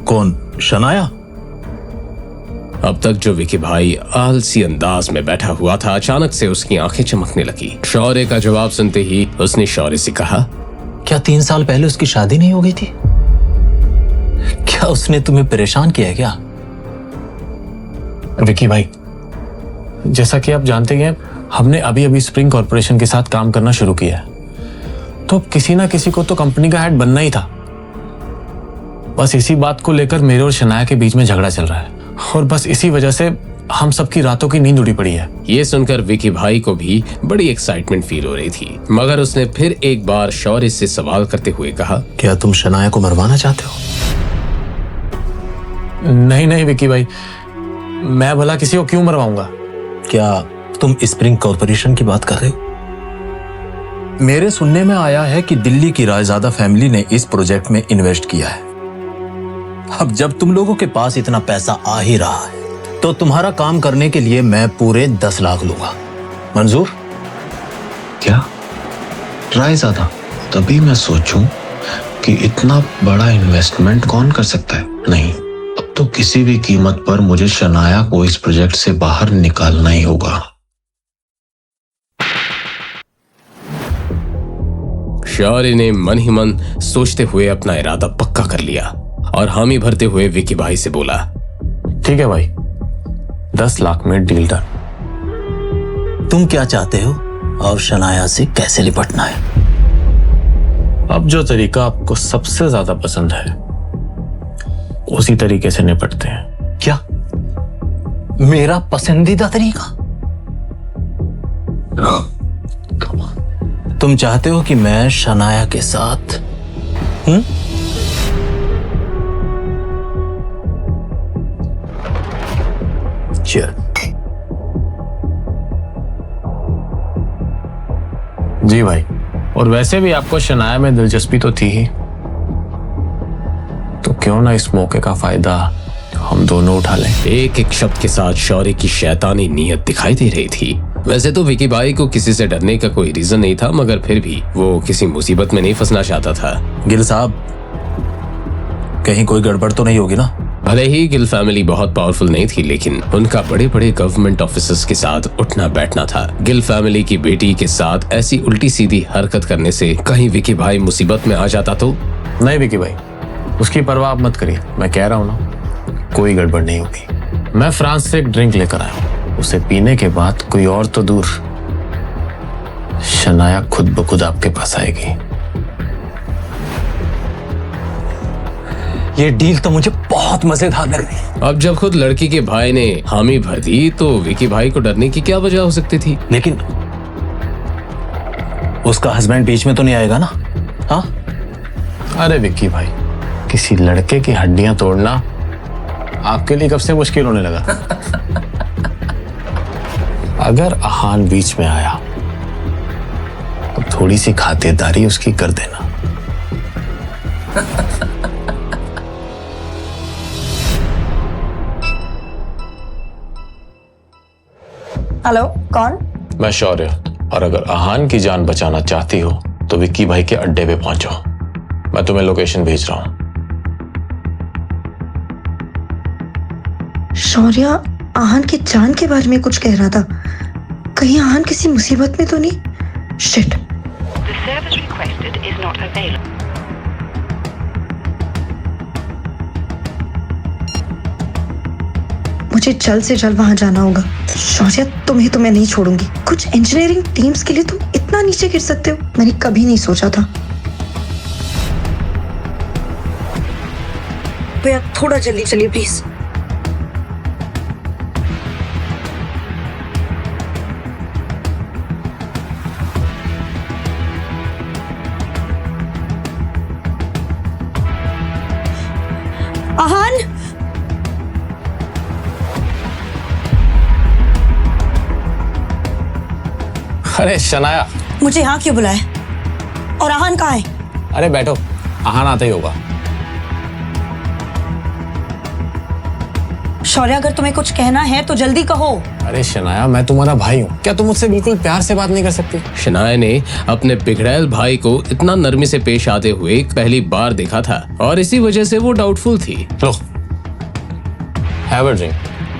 कौन? शनाया? अब तक जो विकी भाई आलसी अंदाज में बैठा हुआ था, अचानक से उसकी आंखें चमकने लगी। शौर्य का जवाब सुनते ही उसने शौर्य से कहा, क्या 3 साल पहले उसकी शादी नहीं हो गई थी? क्या उसने तुम्हें परेशान किया है क्या? विकी भाई, जैसा कि आप जानते हैं, हमने अभी अभी स्प्रिंग कॉर्पोरेशन के साथ काम करना शुरू किया है, तो किसी ना किसी को तो कंपनी का हेड बनना ही था। बस इसी बात को लेकर मेरे और शनाया के बीच में झगड़ा चल रहा है, और बस इसी वजह से हम सबकी रातों की नींद उड़ी पड़ी है। ये सुनकर विकी भाई को भी बड़ी एक्साइटमेंट फील हो रही थी, मगर उसने फिर एक बार शौर्य से सवाल करते हुए कहा, क्या तुम शनाया को मरवाना चाहते हो? नहीं नहीं विकी भाई, मैं भला किसी को क्यों मरवाऊंगा? क्या तुम स्प्रिंग कॉर्पोरेशन की बात कर रहे हो? मेरे सुनने में आया है कि दिल्ली की रायजादा फैमिली ने इस प्रोजेक्ट में इन्वेस्ट किया है। अब जब तुम लोगों के पास इतना पैसा आ ही रहा है, तो तुम्हारा काम करने के लिए मैं पूरे 10 लाख लूंगा। मंजूर? क्या? रायजादा? तभी मैं सोचूं कि इतना बड़ा इन्वेस्टमेंट कौन कर सकता है। नहीं, अब तो किसी भी कीमत पर मुझे शनाया को इस प्रोजेक्ट से बाहर निकालना ही होगा। शौर्य ने मन ही मन सोचते हुए अपना इरादा पक्का कर लिया और हामी भरते हुए विकी भाई से बोला, ठीक है भाई, 10 लाख में डील डन। तुम क्या चाहते हो और शनाया से कैसे निपटना है? अब जो तरीका आपको सबसे ज्यादा पसंद है, उसी तरीके से निपटते हैं। क्या? मेरा पसंदीदा तरीका? तुम चाहते हो कि मैं शनाया के साथ चल। जी भाई, और वैसे भी आपको शनाया में दिलचस्पी तो थी ही, तो क्यों ना इस मौके का फायदा हम दोनों उठा लें। एक एक शब्द के साथ शौर्य की शैतानी नीयत दिखाई दे रही थी। वैसे तो विकी भाई को किसी से डरने का कोई रीजन नहीं था, मगर फिर भी वो किसी मुसीबत में नहीं फंसना चाहता था। गिल साहब, कहीं कोई गड़बड़ तो नहीं होगी ना? भले ही गिल फैमिली बहुत पावरफुल नहीं थी, लेकिन उनका बड़े बड़े गवर्नमेंट ऑफिसर्स के साथ उठना बैठना था। गिल फैमिली की बेटी के साथ ऐसी उल्टी सीधी हरकत करने से कहीं विकी भाई मुसीबत में आ जाता तो? नहीं विकी भाई, उसकी परवाह मत करिए, मैं कह रहा हूं ना, कोई गड़बड़ नहीं होगी। मैं फ्रांस से एक ड्रिंक लेकर आया हूं, उसे पीने के बाद कोई और तो दूर, शनाया खुद ब खुद आपके पास आएगी। ये डील तो मुझे बहुत मजेदार लग रही है। अब जब खुद लड़की के भाई ने हामी भर दी तो विकी भाई को डरने की क्या वजह हो सकती थी? लेकिन उसका हस्बैंड बीच में तो नहीं आएगा ना? हाँ? अरे विक्की भाई, किसी लड़के की हड्डियां तोड़ना आपके लिए कब से मुश्किल होने लगा? अगर आहान बीच में आया तो थोड़ी सी खातिरदारी उसकी कर देना। हेलो, कौन? मैं शौर्य, और अगर आहान की जान बचाना चाहती हो तो विक्की भाई के अड्डे पे पहुंचो। मैं तुम्हें लोकेशन भेज रहा हूं। शौर्य आहान की जान के बारे में कुछ कह रहा था। कहीं आहान किसी मुसीबत में तो नहीं? शिट। मुझे जल्द से जल्द वहां जाना होगा। शौर्य, तुम्हें नहीं छोड़ूंगी। कुछ इंजीनियरिंग टीम्स के लिए तुम इतना नीचे गिर सकते हो, मैंने कभी नहीं सोचा था। भैया थोड़ा जल्दी चलिए प्लीज। आहान, अरे शनाया, मुझे यहाँ क्यों बुलाया? और आहान कहाँ है? अरे बैठो, आहान आता ही होगा। शौर्य, अगर तुम्हें कुछ कहना है तो जल्दी कहो। अरे शनाया, मैं तुम्हारा भाई हूँ, क्या तुम मुझसे बिल्कुल प्यार से बात नहीं कर सकती? शनाया ने अपने बिगड़ैल भाई को इतना नरमी से पेश आते हुए पहली बार देखा था और इसी वजह से वो डाउटफुल थी। लो, हैव अ ड्रिंक।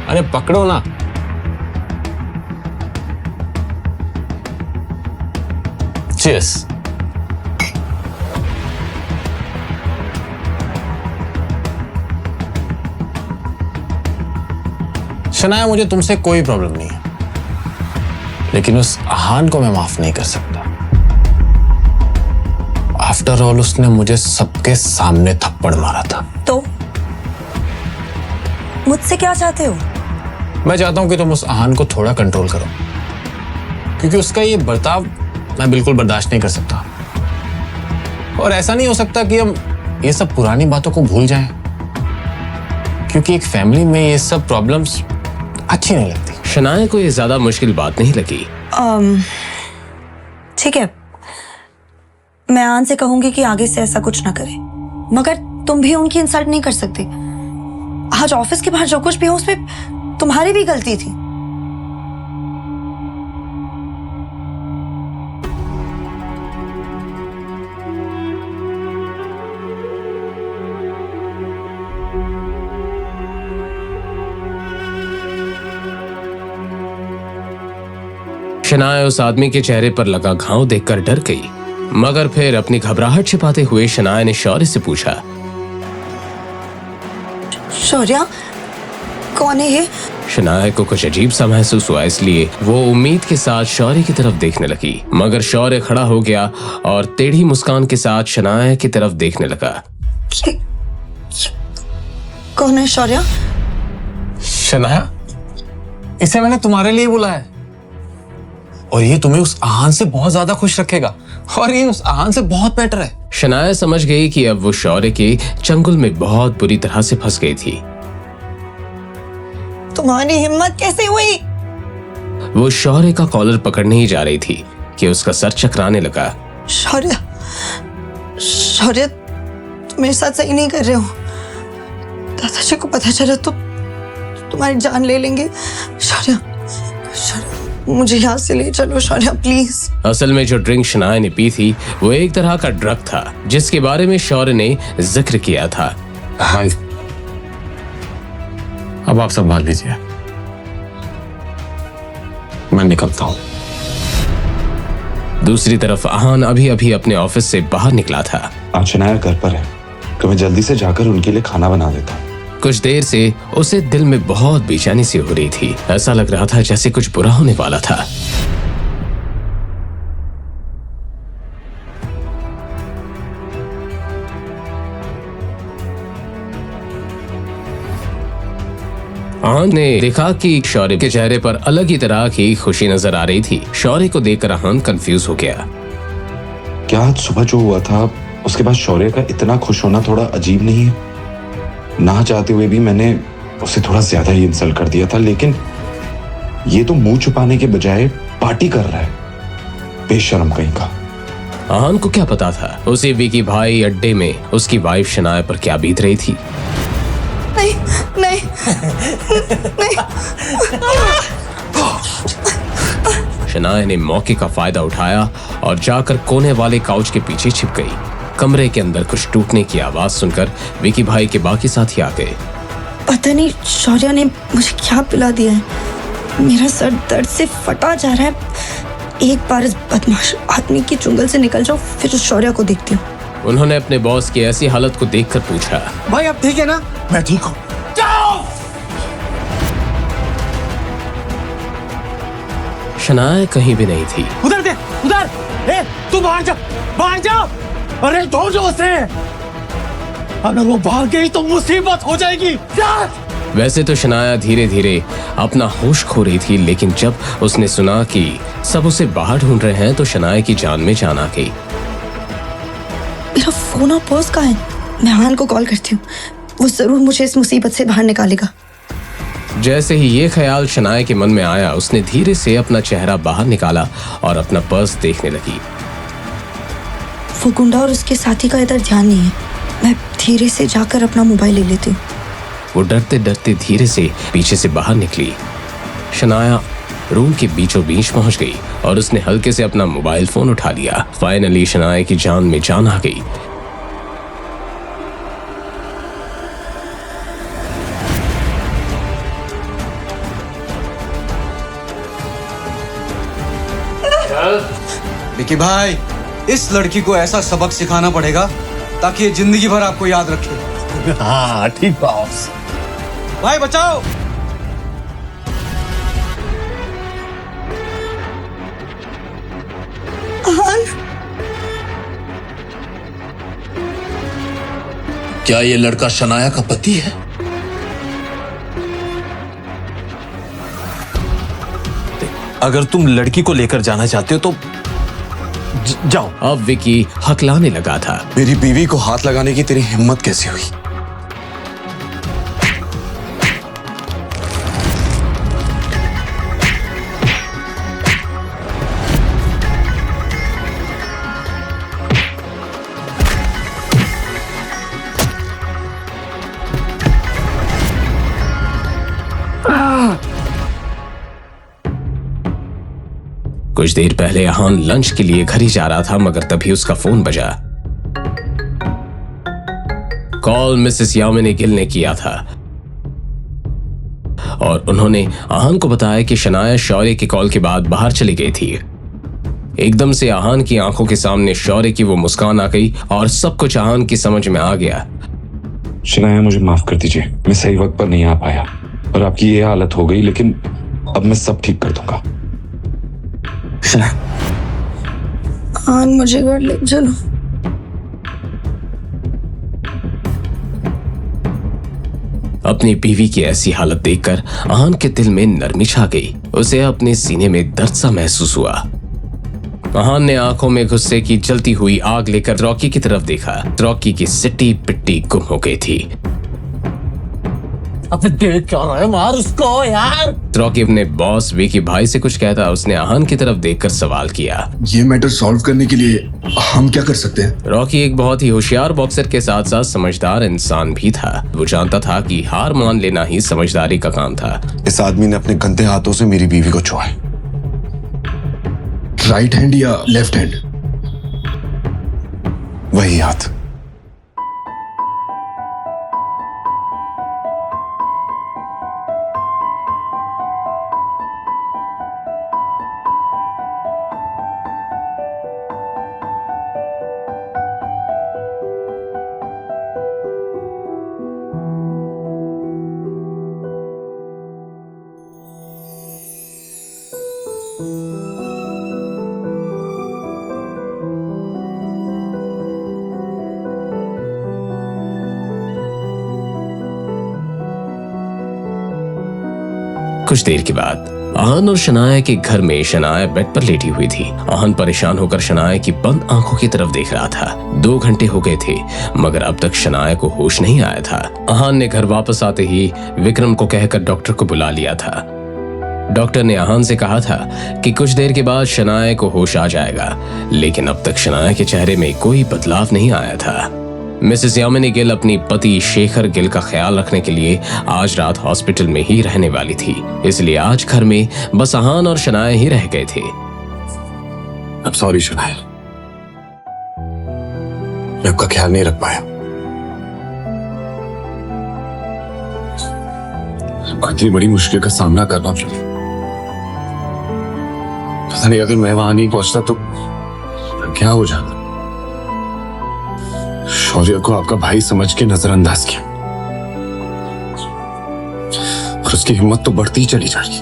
अरे पकड़ो ना। Cheers. शनाया, मुझे तुमसे कोई प्रॉब्लम नहीं है, लेकिन उस आहान को मैं माफ नहीं कर सकता। आफ्टर ऑल उसने मुझे सबके सामने थप्पड़ मारा था। तो मुझसे क्या चाहते हो? मैं चाहता हूं कि तुम उस आहान को थोड़ा कंट्रोल करो, क्योंकि उसका ये बर्ताव मैं बिल्कुल बर्दाश्त नहीं कर सकता। और ऐसा नहीं हो सकता कि हम ये सब पुरानी बातों को भूल जाएं, क्योंकि एक फैमिली में ये सब प्रॉब्लम्स अच्छी नहीं लगती। शनाया को ये ज्यादा मुश्किल बात नहीं लगी। ठीक है, मैं आन से कहूंगी कि आगे से ऐसा कुछ ना करे, मगर तुम भी उनकी इंसल्ट नहीं कर सकते। आज ऑफिस के बाहर जो कुछ भी हो उसमें तुम्हारी भी गलती थी। शनाया उस आदमी के चेहरे पर लगा घाव देखकर डर गई, मगर फिर अपनी घबराहट छिपाते हुए शनाया ने शौर्य से पूछा, शौर्य, कौन है ये? शनाया को कुछ अजीब सा महसूस हुआ, इसलिए वो उम्मीद के साथ शौर्य की तरफ देखने लगी, मगर शौर्य खड़ा हो गया और टेढ़ी मुस्कान के साथ शनाया की तरफ देखने लगा। कौन है शौर्य? शनाया, इसे मैंने तुम्हारे लिए बुलाया है, और ये तुम्हें उस आहान से बहुत ज्यादा खुश रखेगा, और ये उस आहान से बहुत बेटर है। शनाया समझ गई कि अब वो शौर्य के चंगुल में बहुत बुरी तरह से फंस गई थी। तुम्हारी हिम्मत कैसे हुई? वो शौर्य का कॉलर पकड़ने ही जा रही थी कि उसका सर चकराने लगा। शौर्य, शौर्य, तुम मेरे साथ सही नहीं कर रहे हो। दादाजी को पता चला तो तुम्हारी जान ले लेंगे। शौर्य, शौर्य, मुझे यहाँ से ले चलो शौर्य, प्लीज। असल में जो ड्रिंक शनाया ने पी थी वो एक तरह का ड्रग था, जिसके बारे में शौर्य ने जिक्र किया था। हाँ, अब आप संभाल लीजिए, मैं निकलता हूं। दूसरी तरफ आहान अभी अभी अपने ऑफिस से बाहर निकला था। आज शनाया घर पर है, तो मैं जल्दी से जाकर उनके लिए खाना बना देता हूँ। कुछ देर से उसे दिल में बहुत बेचैनी सी हो रही थी। ऐसा लग रहा था जैसे कुछ बुरा होने वाला था। आहान ने देखा कि शौर्य के चेहरे पर अलग ही तरह की खुशी नजर आ रही थी। शौर्य को देखकर आहान कंफ्यूज हो गया। क्या आज सुबह जो हुआ था उसके बाद शौर्य का इतना खुश होना थोड़ा अजीब नहीं है? ना चाहते हुए भी मैंने उसे थोड़ा ज्यादा ही इंसल्ट कर दिया था, लेकिन ये तो मुंह छुपाने के बजाय पार्टी कर रहा है, बेशर्म कहीं का। आहान को क्या पता था उसे विकी भाई अड्डे में उसकी वाइफ शनाया पर क्या बीत रही थी। नहीं नहीं नहीं। शनाया ने मौके का फायदा उठाया और जाकर कोने वाले काउच के पीछे छिप गई। कमरे के अंदर कुछ टूटने की आवाज सुनकर विकी भाई के बाकी साथी आ गए। पता नहीं शौर्य ने मुझे क्या पिला दिया है, मेरा सर दर्द से फटा जा रहा है। एक बार इस बदमाश आदमी की चुंगल से निकल जाओ, फिर उस शौर्य को देखती हूँ। उन्होंने अपने बॉस की ऐसी हालत को देखकर पूछा, भाई अब ठीक है ना? मैं ठीक हूँ। शनाया कहीं भी नहीं थी। उधर दे, उधर। ए, तू बाहर जा, बाहर जा। अरे ढूंढ उसे। अगर वो भाग गई तो मुसीबत हो जाएगी। जा। वैसे तो शनाया धीरे धीरे अपना होश खो रही थी, लेकिन जब उसने सुना कि सब उसे बाहर ढूंढ रहे हैं तो शनाया की जान में जान आ गई। मेरा फोन और पर्स कहाँ है? मैं आहान को कॉल करती हूँ, वो जरूर मुझे इस मुसीबत से बाहर निकालेगा। जैसे ही ये ख्याल शनाया के मन में आया, उसने धीरे से अपना चेहरा बाहर निकाला और अपना पर्स देखने लगी। वो गुंडा और उसके साथी का इधर ध्यान नहीं है। मैं धीरे से जाकर अपना मोबाइल ले लेती हूँ। वो डरते डरते धीरे से पीछे से बाहर निकली। शनाया रूम के बीचों बीच पहुंच गई और उसने हल्के से अपना मोबाइल फोन उठा लिया। फाइनली शनाया की जान में जान आ गई। विकी भाई, इस लड़की को ऐसा सबक सिखाना पड़ेगा ताकि ये जिंदगी भर आपको याद रखे। हाँ ठीक बॉस। भाई बचाओ। आहान, क्या ये लड़का शनाया का पति है? अगर तुम लड़की को लेकर जाना चाहते हो तो जाओ। अब विकी हकलाने लगा था। मेरी बीवी को हाथ लगाने की तेरी हिम्मत कैसे हुई? कुछ देर पहले आहान लंच के लिए घर ही जा रहा था, मगर तभी उसका फोन बजा। कॉल मिसेस यामिनी गिल ने किया था और उन्होंने आहान को बताया कि शनाया शौर्य की कॉल के बाद बाहर चली गई थी। एकदम से आहान की आंखों के सामने शौर्य की वो मुस्कान आ गई और सब कुछ आहान की समझ में आ गया। शनाया, मुझे माफ कर दीजिए, मैं सही वक्त पर नहीं आ पाया और आपकी ये हालत हो गई, लेकिन अब मैं सब ठीक कर दूंगा। आहान, मुझे घर ले चलो। अपनी बीवी की ऐसी हालत देखकर आहान के दिल में नरमी छा गई। उसे अपने सीने में दर्द सा महसूस हुआ। आहान ने आंखों में गुस्से की जलती हुई आग लेकर रॉकी की तरफ देखा। रॉकी की सिट्टी पिट्टी गुम हो गई थी। अब देख क्या रहा है, मार उसको यार। रॉकी अपने बॉस विकी भाई से कुछ कहता, उसने आहान की तरफ देखकर सवाल किया, ये मैटर सॉल्व करने के लिए हम क्या कर सकते हैं? रॉकी एक बहुत ही होशियार बॉक्सर के साथ साथ समझदार इंसान भी था। वो जानता था कि हार मान लेना ही समझदारी का काम था। इस आदमी ने अपने गंदे हाथों से मेरी बीवी को छुआ है। राइट हैंड या लेफ्ट हैंड? वही हाथ। कुछ देर के बाद आहान और शनाया के घर में शनाया बेड पर लेटी हुई थी। आहान परेशान होकर शनाया की बंद आंखों की तरफ देख रहा था। 2 घंटे हो गए थे मगर अब तक शनाया को होश नहीं आया था। आहान ने घर वापस आते ही विक्रम को कहकर डॉक्टर को बुला लिया था। डॉक्टर ने आहान से कहा था कि कुछ देर के बाद शनाया को होश आ जाएगा, लेकिन अब तक शनाया के चेहरे में कोई बदलाव नहीं आया था। मिसेस यामिनी गिल अपनी पति शेखर गिल का ख्याल रखने के लिए आज रात हॉस्पिटल में ही रहने वाली थी, इसलिए आज घर में बस आहान और शनाया ही रह गए थे। अब सॉरी शनाया, मैं आपका ख्याल नहीं रख पाया। इतनी बड़ी मुश्किल का सामना करना पड़ा। पता नहीं अगर मैं वहां नहीं पहुंचता तो क्या हो जाता। शौर्य को आपका भाई समझ के नजरअंदाज किया और उसकी हिम्मत तो बढ़ती ही चली जा रही।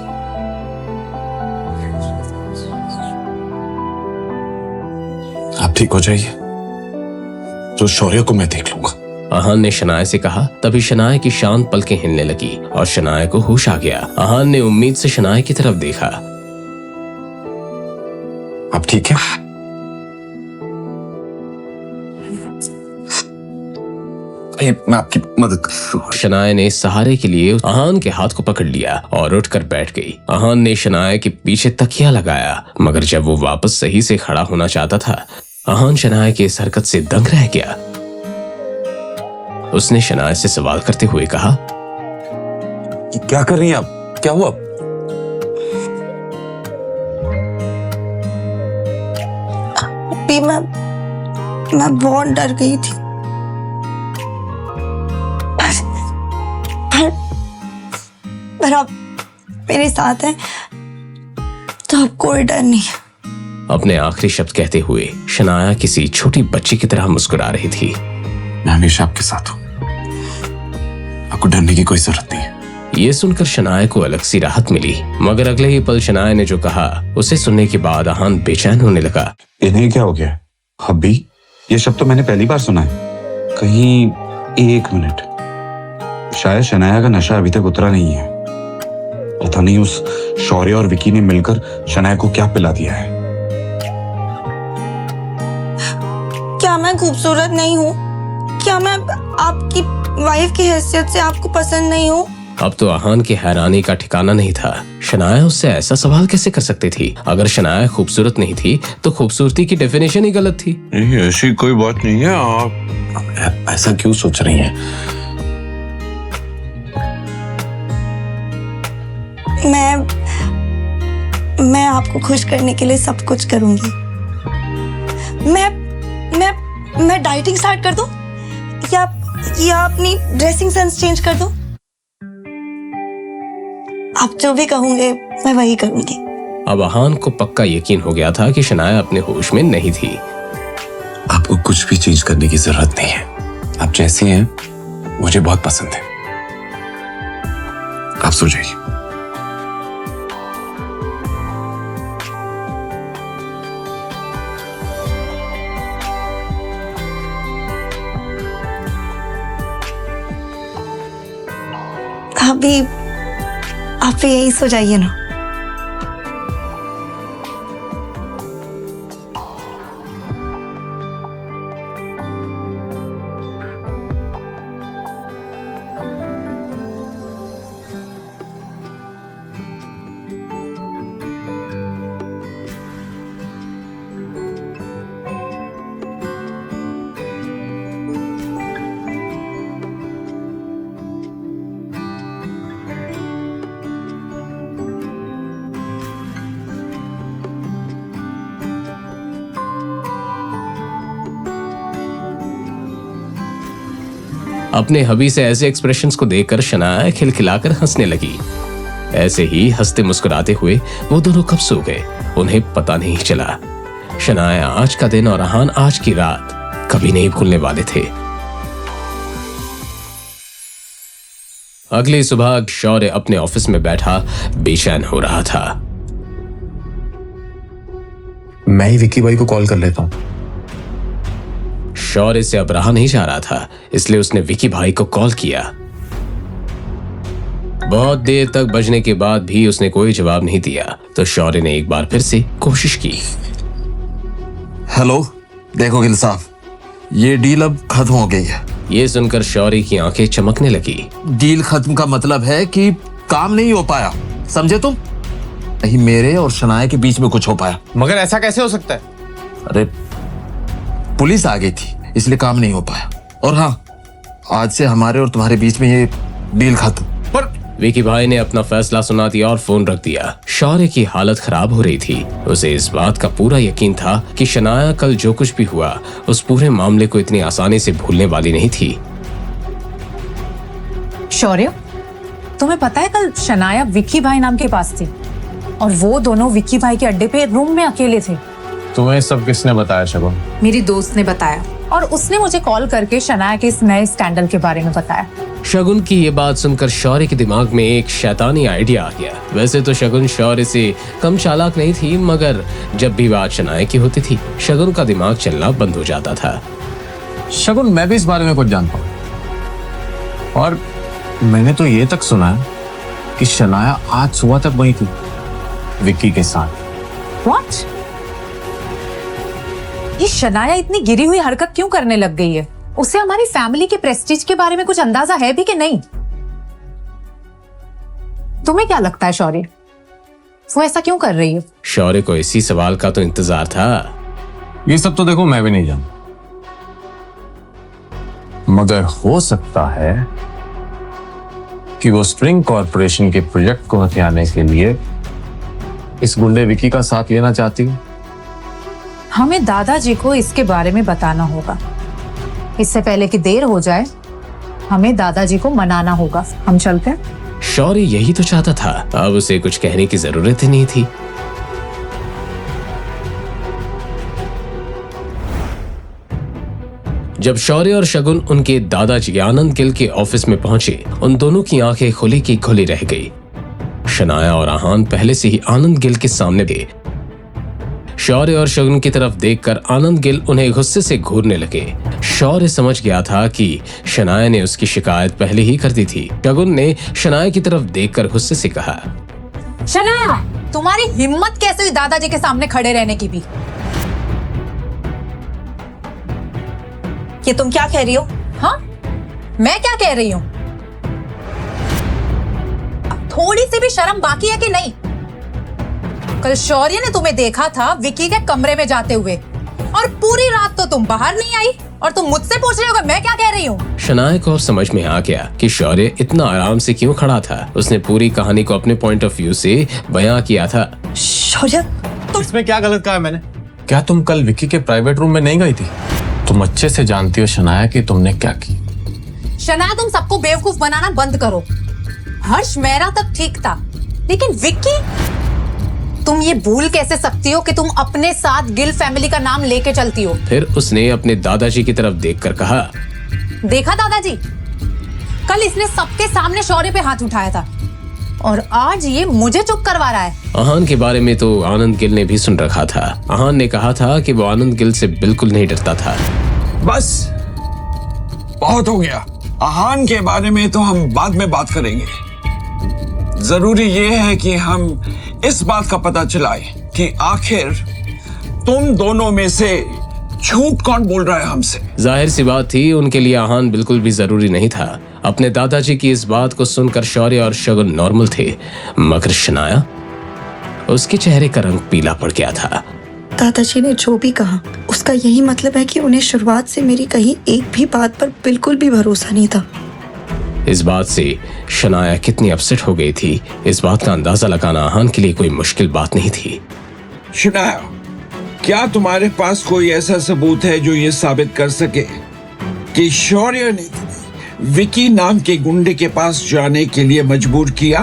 आप ठीक हो जाइए तो शौर्य को मैं देख लूंगा। आहान ने शनाया से कहा। तभी शनाया की शांत पलकें हिलने लगी और शनाया को होश आ गया। आहान ने उम्मीद से शनाया की तरफ देखा। आप ठीक है? मैं आपकी मदद कर। शनाया ने सहारे के लिए आहान के हाथ को पकड़ लिया और उठकर बैठ गई। आहान ने शनाया के पीछे तकिया लगाया मगर जब वो वापस सही से खड़ा होना चाहता था, आहान शनाया की इस हरकत से दंग रह गया। उसने शनाया से सवाल करते हुए कहा, क्या कर रही हैं आप? क्या हुआ? अभी मैं बहुत डर गई थी, पर अब मेरे साथ है तो अब कोई डर नहीं है। अपने आखिरी शब्द कहते हुए शनाया किसी छोटी बच्ची की तरह मुस्कुरा रही थी। मैं हमेशा आपके साथ हूं, आपको डरने की कोई जरूरत नहीं है। ये सुनकर शनाया को अलग सी राहत मिली, मगर अगले ही पल शनाया ने जो कहा उसे सुनने के बाद आहान बेचैन होने लगा। इन्हें क्या हो गया? अभी ये शब्द तो मैंने पहली बार सुना है कहीं। 1 मिनट, शायद शनाया का नशा अभी तक उतरा नहीं है। पता नहीं उस शौर्य और विकी ने मिलकर शनाया को क्या पिला दिया है। क्या मैं खूबसूरत नहीं हूँ? क्या मैं आपकी वाइफ की हैसियत से आपको पसंद नहीं हूँ? अब तो आहान की हैरानी का ठिकाना नहीं था। शनाया उससे ऐसा सवाल कैसे कर सकती थी? अगर शनाया खूबसूरत नहीं थी तो खूबसूरती की डेफिनेशन ही गलत थी। नहीं, ऐसी कोई बात नहीं है। आप ऐसा क्यों सोच रही हैं? मैं आपको खुश करने के लिए सब कुछ करूंगी। मैं डाइटिंग स्टार्ट कर दूं या अपनी ड्रेसिंग सेंस चेंज कर दूं? आप जो भी कहोगे मैं वही करूंगी। अब आहान को पक्का यकीन हो गया था कि शनाया अपने होश में नहीं थी। आपको कुछ भी चेंज करने की जरूरत नहीं है। आप जैसी हैं मुझे बहुत पसंद है। आप सो जाइए। अभी आप यही सो जाइए ना। अपने हबी से ऐसे एक्सप्रेशंस को देखकर शनाया खिलखिलाकर हंसने लगी। ऐसे ही हंसते मुस्कुराते हुए वो दोनों कब सो गए उन्हें पता नहीं चला। शनाया आज का दिन और आहान आज की रात कभी नहीं भूलने वाले थे। अगली सुबह शौर्य अपने ऑफिस में बैठा बेचैन हो रहा था। मैं ही विक्की भाई को कॉल कर लेता हूं। शौर्य से अब रहा नहीं जा रहा था, इसलिए उसने विकी भाई को कॉल किया। बहुत देर तक बजने के बाद भी उसने कोई जवाब नहीं दिया तो शौर्य ने एक बार फिर से कोशिश की। हेलो, देखो गिल साहब, ये डील अब खत्म हो गई है। ये सुनकर शौर्य की आंखें चमकने लगी। डील खत्म का मतलब है कि काम नहीं हो पाया, समझे तुम? नहीं मेरे और शनाया के बीच में कुछ हो पाया। मगर ऐसा कैसे हो सकता है? अरे पुलिस आ गई थी इसलिए काम नहीं हो पाया। और हाँ, आज से हमारे और तुम्हारे बीच में ये डील खत्म। पर विकी भाई ने अपना फैसला सुना दिया और फोन रख दिया। शौर्य की हालत खराब हो रही थी। उसे इस बात का पूरा यकीन था कि शनाया कल जो कुछ भी हुआ उस पूरे मामले को इतनी आसानी से भूलने वाली नहीं थी। शौर्य, तुम्हें पता है कल शनाया विक्की भाई नाम के पास थी और वो दोनों विक्की भाई के अड्डे पे रूम में अकेले थे। तुम्हें सब किसने बताया शगुन? मेरी दोस्त ने बताया और उसने मुझे कॉल करके शनाया के इस नए स्कैंडल के बारे में बताया। शगुन की ये बात सुनकर शौर्य के दिमाग में एक शैतानी आइडिया आ गया। वैसे तो शगुन शौर्य से कम चालाक नहीं थी, मगर जब भी बात शनाया की होती थी शगुन का दिमाग चलना बंद हो जाता था। शगुन, मैं भी इस बारे में कुछ जानता हूँ और मैंने तो ये तक सुना है कि शनाया आज सुबह तक वही थी विक्की के साथ। What? ये शनाया इतनी गिरी हुई हरकत क्यों करने लग गई है? उसे हमारी फैमिली के प्रेस्टीज के बारे में कुछ अंदाजा है भी कि नहीं? तुम्हें क्या लगता है शौर्य, वो ऐसा क्यों कर रही है? शौर्य को इसी सवाल का तो इंतजार था। ये सब तो देखो मैं भी नहीं जानता, मगर हो सकता है कि वो स्प्रिंग कॉर्पोरेशन के प्रोजेक्ट को हथियाने के लिए इस गुंडे विकी का साथ लेना चाहती है। हमें दादाजी को इसके बारे में बताना होगा। इससे पहले कि देर हो जाए हमें दादाजी को मनाना होगा। हम चलते हैं। शौर्य यही तो चाहता था, अब उसे कुछ कहने की जरूरत ही नहीं थी। जब शौर्य और शगुन उनके दादाजी आनंद गिल के ऑफिस में पहुंचे, उन दोनों की आंखें खुली की खुली रह गई। शनाया और आहान पहले से ही आनंद गिल के सामने थे। शौर्य और शगुन की तरफ देखकर आनंद गिल उन्हें गुस्से से घूरने लगे। शौर्य समझ गया था कि शनाया ने उसकी शिकायत पहले ही कर दी थी। शगुन ने शनाया की तरफ देखकर गुस्से से कहा, शनाया, तुम्हारी हिम्मत कैसे हुई दादाजी के सामने खड़े रहने की भी? ये तुम क्या कह रही हो? हाँ, मैं क्या कह रही हूँ? थोड़ी सी भी शर्म बाकी है कि नहीं? कल शौर्य ने तुम्हें देखा था विकी के कमरे में जाते हुए और पूरी रात तो तुम बाहर नहीं आई और तुम मुझसे पूछ रहे हो मैं क्या कह रही हूँ? शनाया को अब समझ में आ गया कि शौर्य इतना आराम से क्यों खड़ा था। उसने पूरी कहानी को अपने पॉइंट ऑफ व्यू से बयां किया था। शौर्य, इसमें क्या गलत कहा मैंने? क्या तुम कल विक्की के प्राइवेट रूम में नहीं गई थी? तुम अच्छे से जानती हो शनाया कि तुमने क्या की। शनाया, तुम सबको बेवकूफ बनाना बंद करो। हर्ष मेरा तक ठीक था, लेकिन विक्की, तुम ये भूल कैसे सकती हो कि तुम अपने साथ गिल फैमिली का नाम लेके चलती हो? फिर उसने अपने दादाजी की तरफ देखकर कहा, देखा दादाजी, कल इसने सबके सामने शौर्य पे हाथ उठाया था और आज ये मुझे चुप करवा रहा है। आहान के बारे में तो आनंद गिल ने भी सुन रखा था। आहान ने कहा था कि वो आनंद गिल से बिल्कुल नहीं डरता था। बस बहुत हो गया। आहान के बारे में तो हम बाद में बात करेंगे। जरूरी ये है कि हम इस बात का पता चलाए कि आखिर तुम दोनों में से झूठ कौन बोल रहा है हमसे। जाहिर सी बात थी, उनके लिए आहान बिल्कुल भी जरूरी नहीं था। अपने दादाजी की इस बात को सुनकर शौर्य और शगुन नॉर्मल थे, मगर शनाया, उसके चेहरे का रंग पीला पड़ गया था। दादाजी ने जो भी कहा उसका यही मतलब है कि उन्हें शुरुआत से मेरी कहीं एक भी बात पर बिल्कुल भी भरोसा नहीं था। इस बात से शनाया कितनी अपसेट हो गई थी, इस बात का अंदाजा लगाना आहान के लिए कोई मुश्किल बात नहीं थी। शनाया, क्या तुम्हारे पास कोई ऐसा सबूत है जो ये साबित कर सके कि शौर्य ने विकी नाम के गुंडे के पास जाने के लिए मजबूर किया?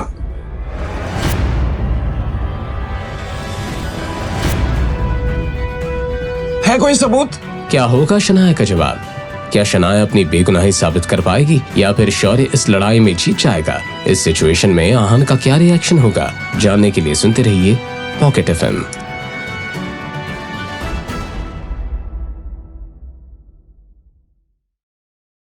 है कोई सबूत? क्या होगा शनाया का जवाब? क्या शनाया अपनी बेगुनाही साबित कर पाएगी या फिर शौर्य इस लड़ाई में जीत जाएगा? इस सिचुएशन में आहान का क्या रिएक्शन होगा? जानने के लिए सुनते रहिए पॉकेट FM।